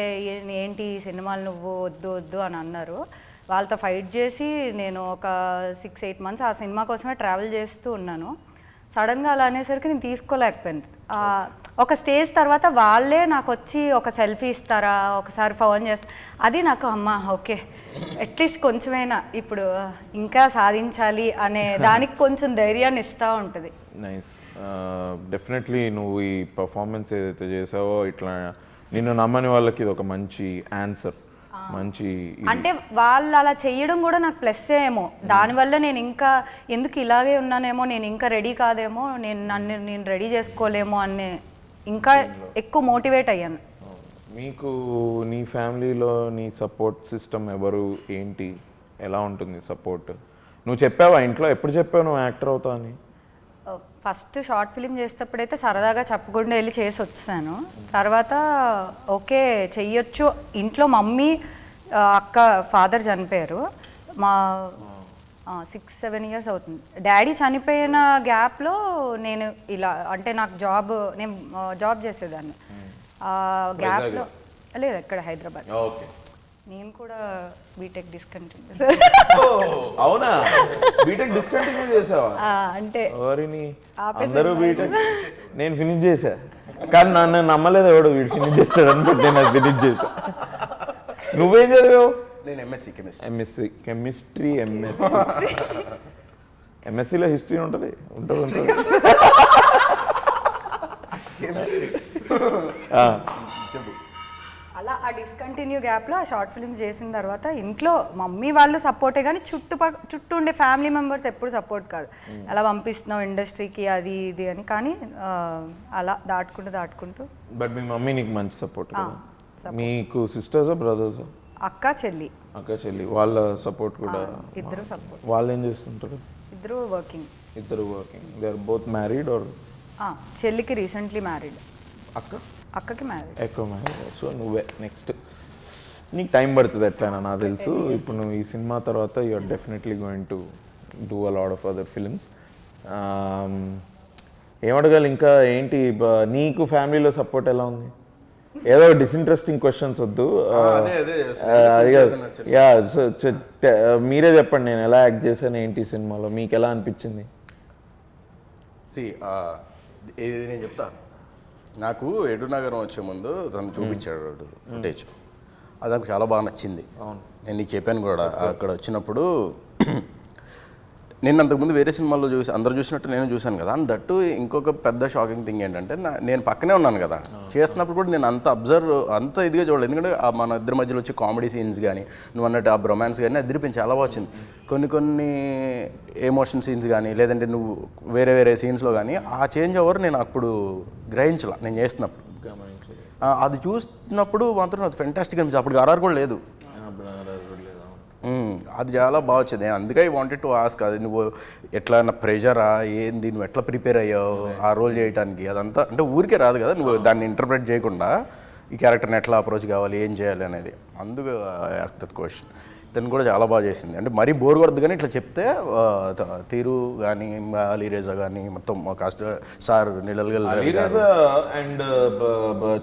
S2: ఏంటి సినిమాలు నువ్వు వద్దు అని అన్నారు. వాళ్ళతో ఫైట్ చేసి నేను ఒక 6-8 మంత్స్ ఆ సినిమా కోసమే ట్రావెల్ చేస్తూ ఉన్నాను. సడన్గా అలా అనేసరికి నేను తీసుకోలేకపోయింది. ఒక స్టేజ్ తర్వాత వాళ్ళే నాకు వచ్చి ఒక సెల్ఫీ ఇస్తారా, ఒకసారి ఫోన్ చేస్తా, అది నాకు అమ్మ ఓకే అట్లీస్ట్ కొంచెమైనా ఇప్పుడు ఇంకా సాధించాలి అనే దానికి కొంచెం ధైర్యాన్ని ఇస్తూ ఉంటుంది.
S1: నైస్. డెఫినెట్లీ నువ్వు ఈ పర్ఫార్మెన్స్ ఏదైతే చేసావో ఇట్లా నిన్ను నమ్మని వాళ్ళకి ఇది ఒక మంచి ఆన్సర్, మంచి
S2: అంటే వాళ్ళు అలా చేయడం కూడా నాకు ప్లస్ ఏమో. దానివల్ల నేను ఇంకా ఎందుకు ఇలాగే ఉన్నానేమో, నేను ఇంకా రెడీ కాదేమో, నేను రెడీ చేసుకోలేమో అనే ఇంకా ఎక్కువ మోటివేట్ అయ్యాను.
S1: మీకు నీ ఫ్యామిలీలో నీ సపోర్ట్ సిస్టమ్ ఎవరు, ఏంటి, ఎలా ఉంటుంది సపోర్ట్? నువ్వు చెప్పావా ఇంట్లో, ఎప్పుడు చెప్పావు నువ్వు యాక్టర్ అవుతా అని?
S2: ఫస్ట్ షార్ట్ ఫిలిం చేసేటప్పుడైతే సరదాగా చెప్పకుండా వెళ్ళి చేసి వచ్చాను. తర్వాత ఓకే చెయ్యొచ్చు. ఇంట్లో మమ్మీ అక్క ఫాదర్ చనిపోయారు. మా 6-7 ఇయర్స్ అవుతుంది. డాడీ చనిపోయిన గ్యాప్లో నేను ఇలా అంటే నాకు నేను జాబ్ చేసేదాన్ని. గ్యాప్లో లేదు ఇక్కడ హైదరాబాద్. నేను కూడా బీటెక్ డిస్కంటిన్యూ.
S1: అవునా? బీటెక్ డిస్కంటిన్యూ చేసావా?
S2: అంటే
S1: అందరూ బీటెక్, నేను ఫినిష్ చేశా కానీ నన్ను నమ్మలేదు ఎవడు వీడు ఫినిష్ చేస్తాడు అనుకుంటే నేను ఫినిష్ చేశా. నువ్వేం చదివావు?
S3: నేను
S1: ఎంఎస్సి కెమిస్ట్రీ. ఎంఎస్సిలో హిస్టరీ ఉంటుంది.
S2: అలా ఆ డిస్కంటిన్యూ గ్యాప్లో ఆ షార్ట్ ఫిల్మ్స్ చేసిన తర్వాత ఇంట్లో మమ్మీ వాళ్ళు సపోర్టే కానీ చుట్టూ ఉండే ఫ్యామిలీ మెంబర్స్ ఎప్పుడు సపోర్ట్ కాదు. అలా పంపిస్తున్నావు ఇండస్ట్రీకి అది ఇది అని. కానీ అలా దాటుకుంటూ
S1: బట్ మీ మమ్మీ నీకు మంచి సపోర్ట్. మీకు సిస్టర్సా బ్రదర్సా?
S2: అక్క చెల్లి
S1: వాళ్ళ సపోర్ట్ కూడా?
S2: ఇద్దరు సపోర్ట్.
S1: వాళ్ళు ఏం చేస్తుంటారు?
S2: ఇద్దరు working.
S1: They are both married or?
S2: చెల్లికి రీసెంట్లీ మ్యారీడ్. అక్కకి మ్యారీడ్.
S1: ఎక్కువ మ్యారీడ్. సో నువ్వే నెక్స్ట్. నీకు టైం పడుతుంది ఎట్లయినా నాకు తెలుసు. ఇప్పుడు నువ్వు ఈ సినిమా తర్వాత you are definitely going to do a lot of other films. ఏమడగాలి ఇంకా ఏంటి, నీకు ఫ్యామిలీలో సపోర్ట్ ఎలా ఉంది? ఏదో డిస్ఇంట్రెస్టింగ్ క్వశ్చన్స్ వద్దు. యా, సో మీరే చెప్పండి నేను ఎలా యాక్ట్ చేశాను ఏంటి సినిమాలో, మీకు ఎలా అనిపించింది?
S3: నేను చెప్తా. నాకు ఎటునగరం వచ్చే ముందు తను చూపించాడు ఫుటేజ్, అది నాకు చాలా బాగా నచ్చింది. నేను నీకు చెప్పాను కూడా అక్కడ వచ్చినప్పుడు. నేను అంతకుముందు వేరే సినిమాల్లో అందరూ చూసినట్టు నేను చూశాను కదా. అండ్ దట్టు ఇంకొక పెద్ద షాకింగ్ థింగ్ ఏంటంటే నేను పక్కనే ఉన్నాను కదా చేస్తున్నప్పుడు కూడా నేను అంత ఇదిగా చూడలేదు. ఎందుకంటే మన ఇద్దరి మధ్యలో వచ్చే కామెడీ సీన్స్ కానీ నువ్వు అన్నట్టు ఆ రొమాన్స్ కానీ అదిరిపోయింది, చాలా బాగా వచ్చింది. కొన్ని ఎమోషన్ సీన్స్ కానీ లేదంటే నువ్వు వేరే సీన్స్లో కానీ ఆ చేంజ్ ఓవర్ నేను అప్పుడు గ్రహించాల. నేను చేస్తున్నప్పుడు అది చూస్తున్నప్పుడు మాత్రం అది ఫెంటాస్టిక్ అనిపించింది. అప్పుడు ఆర్ఆర్ కూడా లేదు, అది చాలా బాగా వచ్చింది. అందుకే ఐ వాంటెడ్ టు ఆస్క్, అది నువ్వు ఎట్లా ప్రెషరా ఏంది, నువ్వు ఎట్లా ప్రిపేర్ అయ్యావు ఆ రోల్ చేయడానికి? అదంతా అంటే ఊరికే రాదు కదా, నువ్వు దాన్ని ఇంటర్ప్రెట్ చేయకుండా ఈ క్యారెక్టర్ని ఎట్లా అప్రోచ్ కావాలి, ఏం చేయాలి అనేది. అందుకు ఐ ఆస్క్ దట్ క్వశ్చన్. తను కూడా చాలా బాగా చేసింది. అంటే మరీ బోర్ కొడదు కానీ ఇట్లా చెప్తే తీరు కానీ అలీరేజా కానీ మొత్తం కాస్ట్ సార్ నిలల్గల్
S1: అలీరేజా అండ్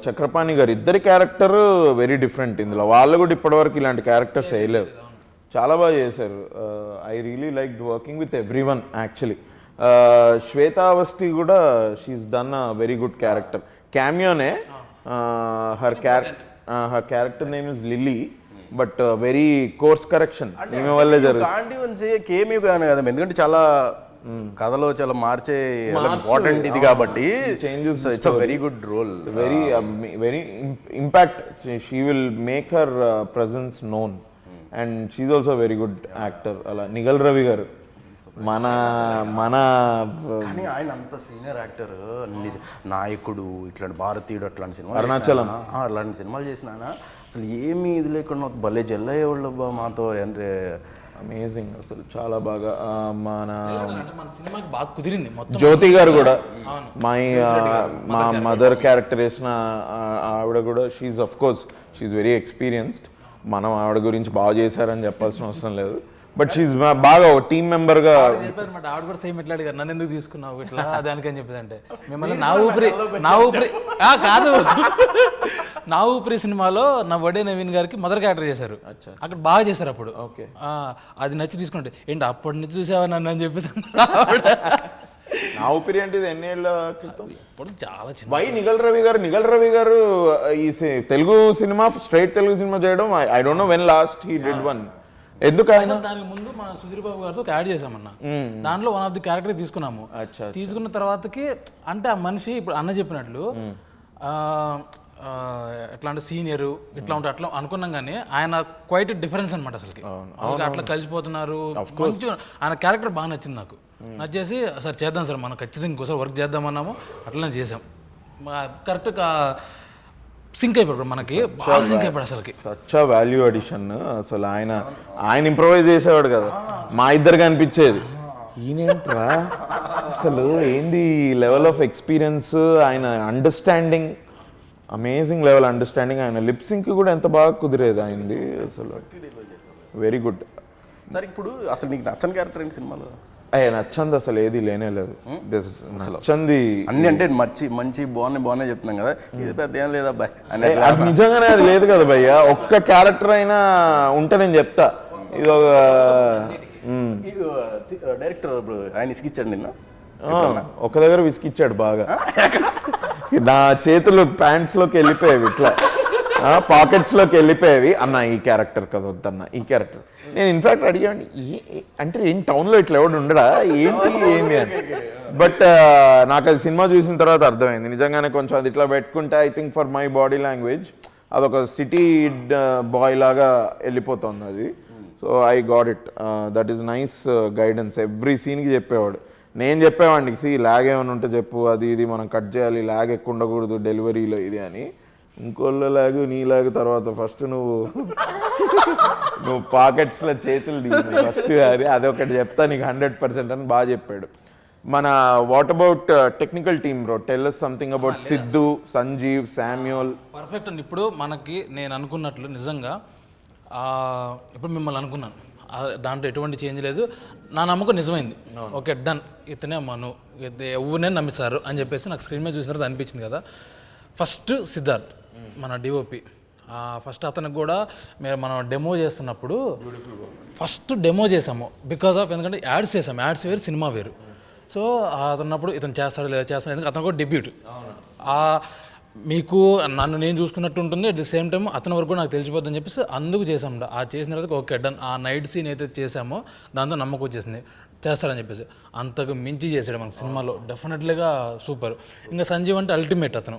S1: చక్రపాణి గారు ఇద్దరి క్యారెక్టర్ వెరీ డిఫరెంట్ ఇందులో. వాళ్ళు కూడా ఇప్పటివరకు ఇలాంటి క్యారెక్టర్స్ వేయలేదు, చాలా బాగా చేశారు. I really like working with every one actually. Shweta Awasthi కూడా she's done a very good character. క్యామియోనే, her character name is Lily, but very course correction ఈమె వల్లే జరుగుతుంది.
S3: కేమియో కానీ కదా, ఎందుకంటే చాలా కథలో చాలా మార్చే ఇంపార్టెంట్ ఇది కాబట్టి
S1: changes.
S3: It's a very good role,
S1: very very impact. She will make her presence known and she's also very good actor. అలా నిగల్ రవి గారు మన
S3: కానీ ఆయన అంత సీనియర్ యాక్టర్, నాయకుడు, ఇట్లాంటి భారతీయుడు అట్లాంటి సినిమా,
S1: అరుణాచలం
S3: అలాంటి సినిమాలు చేసినా అసలు ఏమి ఇది లేకుండా భలే జల్లయ్యేవాళ్ళబ్బా మాతో. అంటే
S1: అమేజింగ్, అసలు చాలా బాగా. మన
S4: సినిమాకి బాగా కుదిరింది మొత్తం.
S1: జ్యోతి గారు కూడా మా మదర్ క్యారెక్టర్ వేసిన ఆవిడ కూడా she's of course she's very experienced. మనం ఆవిడ గురించి బాగా చేశారని చెప్పాల్సిన అవసరం లేదు, బట్ షీఈ్ బాగా టీమ్ మెంబర్ గా
S4: చెప్పారు. ఆవిడ కూడా సేమ్ ఇట్లా అడిగారు, నన్ను ఎందుకు తీసుకున్నావు ఇట్లా దానికని చెప్పేదంటే మిమ్మల్ని నా ఊపిరి కాదు నా ఊపిరి సినిమాలో నా వడే నవీన్ గారికి మదర్ క్యారెక్టర్ చేశారు, అక్కడ బాగా చేశారు. అప్పుడు అది నచ్చి తీసుకుంటే ఏంటి అప్పటి నుంచి చూసావా నన్ను అని చెప్పేసి
S1: నా ఊపిరి అంటే ఇది ఎన్నేళ్ళ క్రితం,
S4: ఇప్పుడు చాలా చిన్న.
S1: వై నిగల్ రవి గారు ఈ Telugu cinema, straight Telugu cinema చేయడం, I don't know when last he did one. ఎందుకు
S4: దానికి ముందు మా సుధీర్ బాబు గారితో యాడ్ చేసామన్నా, దాంట్లో వన్ ఆఫ్ ది క్యారెక్టర్ తీసుకున్నాము. తీసుకున్న తర్వాతకి అంటే ఆ మనిషి ఇప్పుడు అన్న చెప్పినట్లు ఎట్లా అంటే సీనియర్ ఇట్లా ఉంటే అట్లా అనుకున్నాం, కానీ ఆయన క్వైట్ డిఫరెన్స్ అనమాట. అసలుకి అట్లా కలిసిపోతున్నారు. మంచిగా ఆయన క్యారెక్టర్ బాగా నచ్చింది నాకు. నచ్చేసి సార్ చేద్దాం సార్, మనం ఖచ్చితంగా ఇంకోసారి వర్క్ చేద్దామన్నాము, అట్లనే చేసాం. కరెక్ట్గా సింక్ అయిపోయాడు, మనకి బాగా సింక్ అయిపోయాడు అసలుకి.
S1: Such value addition. అసలు ఆయన ఇంప్రొవైజ్ చేసేవాడు కదా, మా ఇద్దరికి అనిపించేది ఈయనేంట్రా అసలు ఏంది లెవెల్ ఆఫ్ ఎక్స్పీరియన్స్, ఆయన అండర్స్టాండింగ్, అమేజింగ్ లెవెల్ అండర్స్టాండింగ్. ఆయన లిప్ సింక్ కూడా ఎంత బాగా కుదిరేది ఆయనది, అసలు వెరీ గుడ్.
S3: సరే ఇప్పుడు అసలు నీకు నచ్చని క్యారెక్టర్ ఏంటి సినిమాలో?
S1: నచ్చంది అసలు ఏది లేనే లేదు. నచ్చంది
S3: అన్ని అంటే మంచి బాగున్నాయి చెప్తున్నాం కదా, ఇది పెద్ద ఏం లేదా అబ్బాయి
S1: అది నిజంగానే అది లేదు కదా భయ్య. ఒక్క క్యారెక్టర్ అయినా ఉంటే నేను చెప్తా. ఇది ఒక
S3: డైరెక్టర్ ఇప్పుడు ఆయన ఇసుకిచ్చాడు నిన్న,
S1: ఒక దగ్గర విసికిచ్చాడు బాగా. నా చేతులు ప్యాంట్స్ లోకి వెళ్ళిపోయేవి, ఇట్లా పాకెట్స్ లోకి వెళ్ళిపోయేవి. అన్న ఈ క్యారెక్టర్ కదా వద్దన్న, ఈ క్యారెక్టర్. నేను ఇన్ఫాక్ట్ అడిగాను అంటే ఏం టౌన్లో ఇట్లా ఎవడు ఉండడా ఏంటి అని. బట్ నాకు అది సినిమా చూసిన తర్వాత అర్థమైంది, నిజంగానే కొంచెం అది ఇట్లా పెట్టుకుంటే I think for my body language అదొక సిటీ బాయ్ లాగా వెళ్ళిపోతుంది అది. So I got it. That is nice guidance. Every సీన్కి చెప్పేవాడు. నేను చెప్పేవాడికి ల్యాగ్ ఏమైనా ఉంటే చెప్పు, అది ఇది మనం కట్ చేయాలి, ల్యాగ్ ఎక్కువ ఉండకూడదు డెలివరీలో ఇది అని. ఇంకోళ్ళ లాగు నీ లాగు తర్వాత ఫస్ట్ నువ్వు పాకెట్స్లో చేతులు తీసి ఫస్ట్ అదొకటి చెప్తా నీకు 100% అని బాగా చెప్పాడు. మన what about technical team bro, tell us something about Siddhu, Sanjeev, Samuel.
S4: Perfect అండి. ఇప్పుడు మనకి నేను అనుకున్నట్లు నిజంగా ఇప్పుడు మిమ్మల్ని అనుకున్నాను, దాంట్లో ఎటువంటి చేంజ్ లేదు. నా నమ్మకం నిజమైంది. ఓకే డన్, ఇతనే మను, ఎవరినే నమ్మిస్తారు అని చెప్పేసి నాకు స్క్రీన్ మీద చూసిన తర్వాత అనిపించింది కదా. ఫస్ట్ సిద్ధార్థ్ మన డిఓపి, ఫస్ట్ అతనికి కూడా మనం డెమో చేస్తున్నప్పుడు ఫస్ట్ డెమో చేసాము బికాస్ ఆఫ్ ఎందుకంటే యాడ్స్ చేసాము, యాడ్స్ వేరు సినిమా వేరు. సో అతన్నప్పుడు ఇతను చేస్తాడు లేదా చేస్తాడు, ఎందుకంటే అతను కూడా డెబ్యూట్. మీకు నన్ను నేను చూసుకున్నట్టు ఉంటుంది, అట్ ది సేమ్ టైం అతని వరకు నాకు తెలిసిపోద్దని చెప్పేసి అందుకు చేసాము. ఆ చేసిన తర్వాత ఓకే డన్. ఆ నైట్ సీన్ అయితే చేసామో దాంతో నమ్మకం వచ్చేసింది చేస్తాడని చెప్పేసి. అంతకు మించి చేశాడు మనకు సినిమాలో, డెఫినెట్లీగా సూపర్. ఇంకా సంజీవ్ అంటే అల్టిమేట్. అతను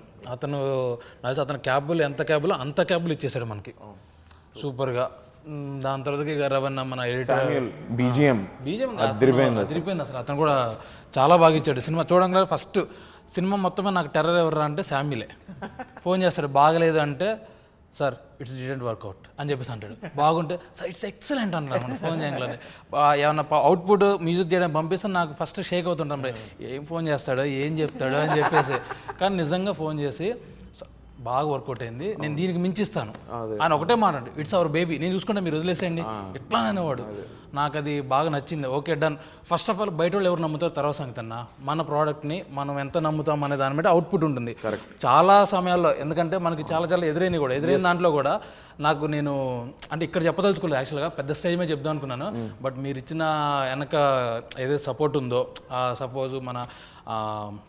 S4: అతని క్యాబులు ఎంత క్యాబులు అంత క్యాబులు ఇచ్చేసాడు మనకి సూపర్గా. దాని తర్వాత ఇక రవణ మన ఎడిటర్
S1: బీజిఎం
S4: అదిరిపోయింది అసలు. అతను కూడా చాలా బాగా ఇచ్చాడు సినిమా. చూడంగా ఫస్ట్ సినిమా మొత్తమే నాకు టెర్రర్ ఎవరు అంటే శామ్యులే. ఫోన్ చేస్తాడు బాగలేదు అంటే సార్ ఇట్స్ డిడెంట్ వర్కౌట్ అని చెప్పేసి అంటాడు. బాగుంటే సార్ ఇట్స్ ఎక్సలెంట్ అంటాడు మనం ఫోన్ చేయగలని. ఏమన్నా అవుట్పుట్ మ్యూజిక్ చేయడానికి పంపిస్తే నాకు ఫస్ట్ షేక్ అవుతుంటాం, ఏం ఫోన్ చేస్తాడో ఏం చెప్తాడో అని చెప్పేసి. కానీ నిజంగా ఫోన్ చేసి బాగా వర్కౌట్ అయింది, నేను దీనికి మించిస్తాను ఆయన ఒకటే మాట అండి, ఇట్స్ అవర్ బేబీ, నేను చూసుకుంటే మీరు వదిలేసేయండి ఎట్లా అనేవాడు. నాకు అది బాగా నచ్చింది. Okay done. First of all బయట వాళ్ళు ఎవరు నమ్ముతారో తర్వాత సంగతి అన్న, మన ప్రోడక్ట్ని మనం ఎంత నమ్ముతాం అనే దాని మీద అవుట్పుట్ ఉంటుంది. చాలా సమయాల్లో ఎందుకంటే మనకి చాలా చాలా ఎదురైన దాంట్లో కూడా నాకు నేను అంటే ఇక్కడ చెప్పదలుచుకోలేదు యాక్చువల్గా, పెద్ద స్టేజ్ మీద చెప్దాం అనుకున్నాను. బట్ మీరు ఇచ్చిన వెనక ఏదైతే సపోర్ట్ ఉందో, సపోజ్ మన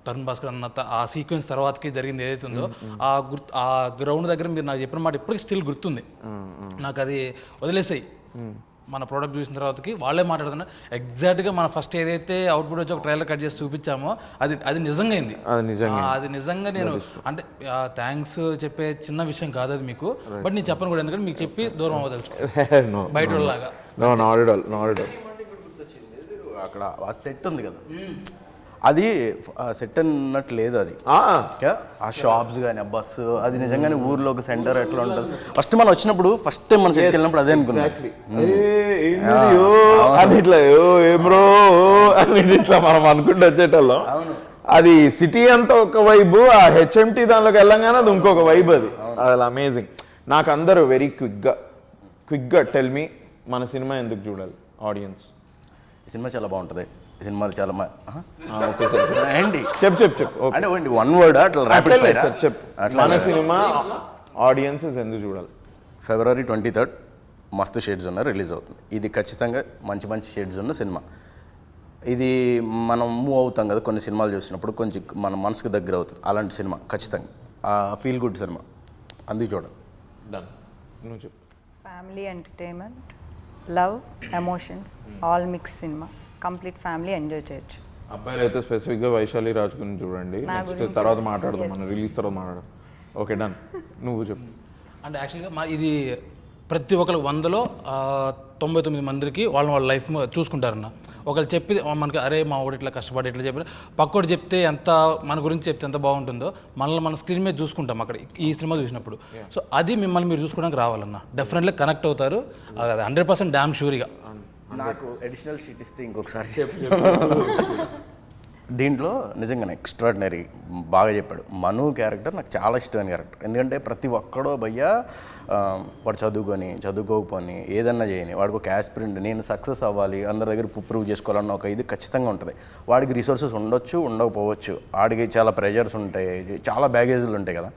S4: తరుణ్ భాస్కర్ అన్న ఆ సీక్వెన్స్ తర్వాతకి జరిగింది ఏదైతే ఉందో ఆ గ్రౌండ్ దగ్గర మీరు నాకు చెప్పిన మాట ఇప్పటికీ స్టిల్ గుర్తుంది. నాకు అది వదిలేసాయి. మన ప్రోడక్ట్ చూసిన తర్వాతకి వాళ్ళే మాట్లాడుతున్నారు ఎగ్జాక్ట్గా మన ఫస్ట్ ఏదైతే అవుట్పుట్ వచ్చి ఒక ట్రైలర్ కట్ చేసి చూపించామో అది నిజంగా అయింది. అది నిజంగా నేను అంటే థ్యాంక్స్ చెప్పే చిన్న విషయం కాదు అది మీకు, బట్ నేను చెప్పను కూడా ఎందుకంటే మీకు చెప్పి దూరం అవ్వదలుచుకో బయట వాళ్ళలాగా.
S3: అక్కడ ఆ సెట్ ఉంది కదా, అది సెట్ అన్నట్టు లేదు, అది ఆ షాప్స్ కానీ ఆ బస్సు అది నిజంగానే ఊర్లో ఒక సెంటర్ ఎట్లా ఉంటుంది. ఫస్ట్ మనం వచ్చినప్పుడు ఫస్ట్ టైం మనం సెట్కి వెళ్ళినప్పుడు అదే అనుకున్నాం,
S1: ఇట్లా ఏమ్రో అని ఇట్లా మనం అనుకుంటూ వచ్చేటోళ్ళం. అది సిటీ అంతా ఒక వైబు, ఆ హెచ్ఎంటీ దానిలోకి వెళ్ళంగానే అది ఇంకొక వైబ్. అది అమేజింగ్. నాకు అందరూ వెరీ క్విక్గా టెల్ మీ మన సినిమా ఎందుకు చూడాలి ఆడియన్స్?
S3: ఈ సినిమా చాలా బాగుంటుంది, ఈ సినిమాలు చాలా
S1: ఓకే సార్
S3: అండి
S1: చెప్పు
S3: అంటే వన్ వర్డ్ అట్లా ర్యాపిడ్ ఫైర్
S1: చెప్పు. మన సినిమా ఆడియన్సెస్ ఎందుకు చూడాలి?
S3: February 23rd మస్తు షేడ్స్ ఉన్న రిలీజ్ అవుతుంది. ఇది ఖచ్చితంగా మంచి మంచి షేడ్స్ ఉన్న సినిమా. ఇది మనం మూవ్ అవుతాం కదా కొన్ని సినిమాలు చూసినప్పుడు, కొంచెం మన మనసుకు దగ్గర అవుతుంది. అలాంటి సినిమా ఖచ్చితంగా ఫీల్ గుడ్ సినిమా, అందుకు చూడండి.
S1: డన్. నువ్వు చెప్పు.
S2: Family entertainment, love, emotions all mix cinema. Complete family enjoy చేయొచ్చు.
S1: అబ్బాయిలు అయితే స్పెసిఫిక్గా వైశాలి రాజ్ గురించి చూడండి. నెక్స్ట్ తర్వాత మాట్లాడదాం, మనం రిలీజ్ తర్వాత మాట్లాడదాం. Okay done. నువ్వు చెప్పు.
S4: అంటే యాక్చువల్గా ఇది ప్రతి ఒక్కరు 100లో 99 మందికి వాళ్ళ లైఫ్ చూసుకుంటారన్న. ఒకళ్ళు చెప్పి మనకి అరే మా వాడు ఇట్లా కష్టపడి ఇట్లా చెప్పి పక్కోడు చెప్తే ఎంత మన గురించి చెప్తే ఎంత బాగుంటుందో మనల్ని మన స్క్రీన్ మీద చూసుకుంటాం అక్కడ ఈ సినిమా చూసినప్పుడు. సో అది మిమ్మల్ని మీరు చూసుకోవడానికి రావాలన్న, డెఫినెట్లీ కనెక్ట్ అవుతారు, అది 100% డ్యామ్ షూర్గా.
S3: నాకు అడిషనల్ షీట్ ఇస్తే ఇంకొకసారి దీంట్లో నిజంగానే ఎక్స్ట్రాడినరీ బాగా చెప్పాడు. మను క్యారెక్టర్ నాకు చాలా ఇష్టమైన క్యారెక్టర్. ఎందుకంటే ప్రతి ఒక్కడో భయ్యా వాడు చదువుకోకపోని ఏదన్నా చేయని వాడికి ఒక యాస్పిరెంట్, నేను సక్సెస్ అవ్వాలి, అందరి దగ్గర ప్రూవ్ చేసుకోవాలన్న ఒక ఇది ఖచ్చితంగా ఉంటుంది. వాడికి రిసోర్సెస్ ఉండొచ్చు, ఉండకపోవచ్చు, వాడికి చాలా ప్రెషర్స్ ఉంటాయి, చాలా బ్యాగేజ్లు ఉంటాయి కదా.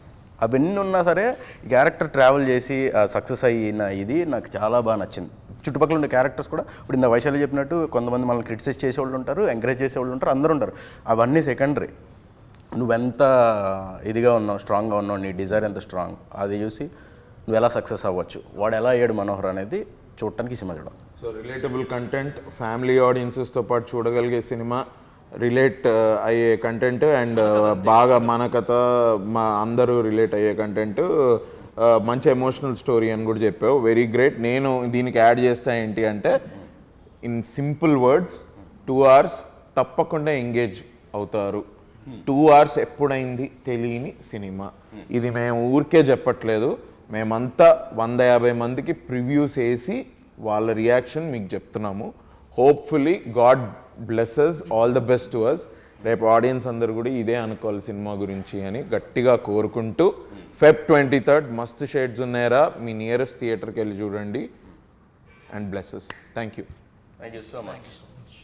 S3: అవన్నీ ఉన్నా సరే ఈ క్యారెక్టర్ ట్రావెల్ చేసి సక్సెస్ అయిన ఇది నాకు చాలా బాగా నచ్చింది. చుట్టుపక్కల ఉండే క్యారెక్టర్స్ కూడా ఇప్పుడు ఇంత వైశాలి చెప్పినట్టు కొంతమంది మనల్ని క్రిటిసైజ్ చేసేవాళ్ళు ఉంటారు, ఎంకరేజ్ చేసేవాళ్ళు ఉంటారు, అందరూ ఉంటారు. అవన్నీ సెకండరీ. నువ్వెంత ఇదిగా ఉన్నావు, స్ట్రాంగ్గా ఉన్నావు, నీ డిజైర్ ఎంత స్ట్రాంగ్, అది చూసి నువ్వు ఎలా సక్సెస్ అవ్వచ్చు, వాడు ఎలా అయ్యాడు మనోహర్ అనేది చూడటానికి సినిమా చూడాలి.
S1: సో రిలేటబుల్ కంటెంట్, ఫ్యామిలీ ఆడియన్సెస్తో పాటు చూడగలిగే సినిమా, రిలేట్ అయ్యే కంటెంట్ అండ్ బాగా మన కథ మా అందరూ రిలేట్ అయ్యే కంటెంట్, మంచి ఎమోషనల్ స్టోరీ అని కూడా చెప్పావు. Very great. నేను దీనికి యాడ్ చేస్తా ఏంటి అంటే, ఇన్ సింపుల్ వర్డ్స్ 2 hours తప్పకుండా ఎంగేజ్ అవుతారు. 2 hours ఎప్పుడైంది తెలియని సినిమా ఇది. మేము ఊరికే చెప్పట్లేదు, మేమంతా 150 మందికి ప్రివ్యూస్ వేసి వాళ్ళ రియాక్షన్ మీకు చెప్తున్నాము. Hopefully God blesses, all the best to us. రేపు ఆడియన్స్ అందరు కూడా ఇదే అనుకోవాలి సినిమా గురించి అని గట్టిగా కోరుకుంటూ, Feb 23rd మస్తు షేడ్స్ ఉన్నాయరా, మీ నియరెస్ట్ థియేటర్కి వెళ్ళి చూడండి. And blesses. Thank you
S3: so much.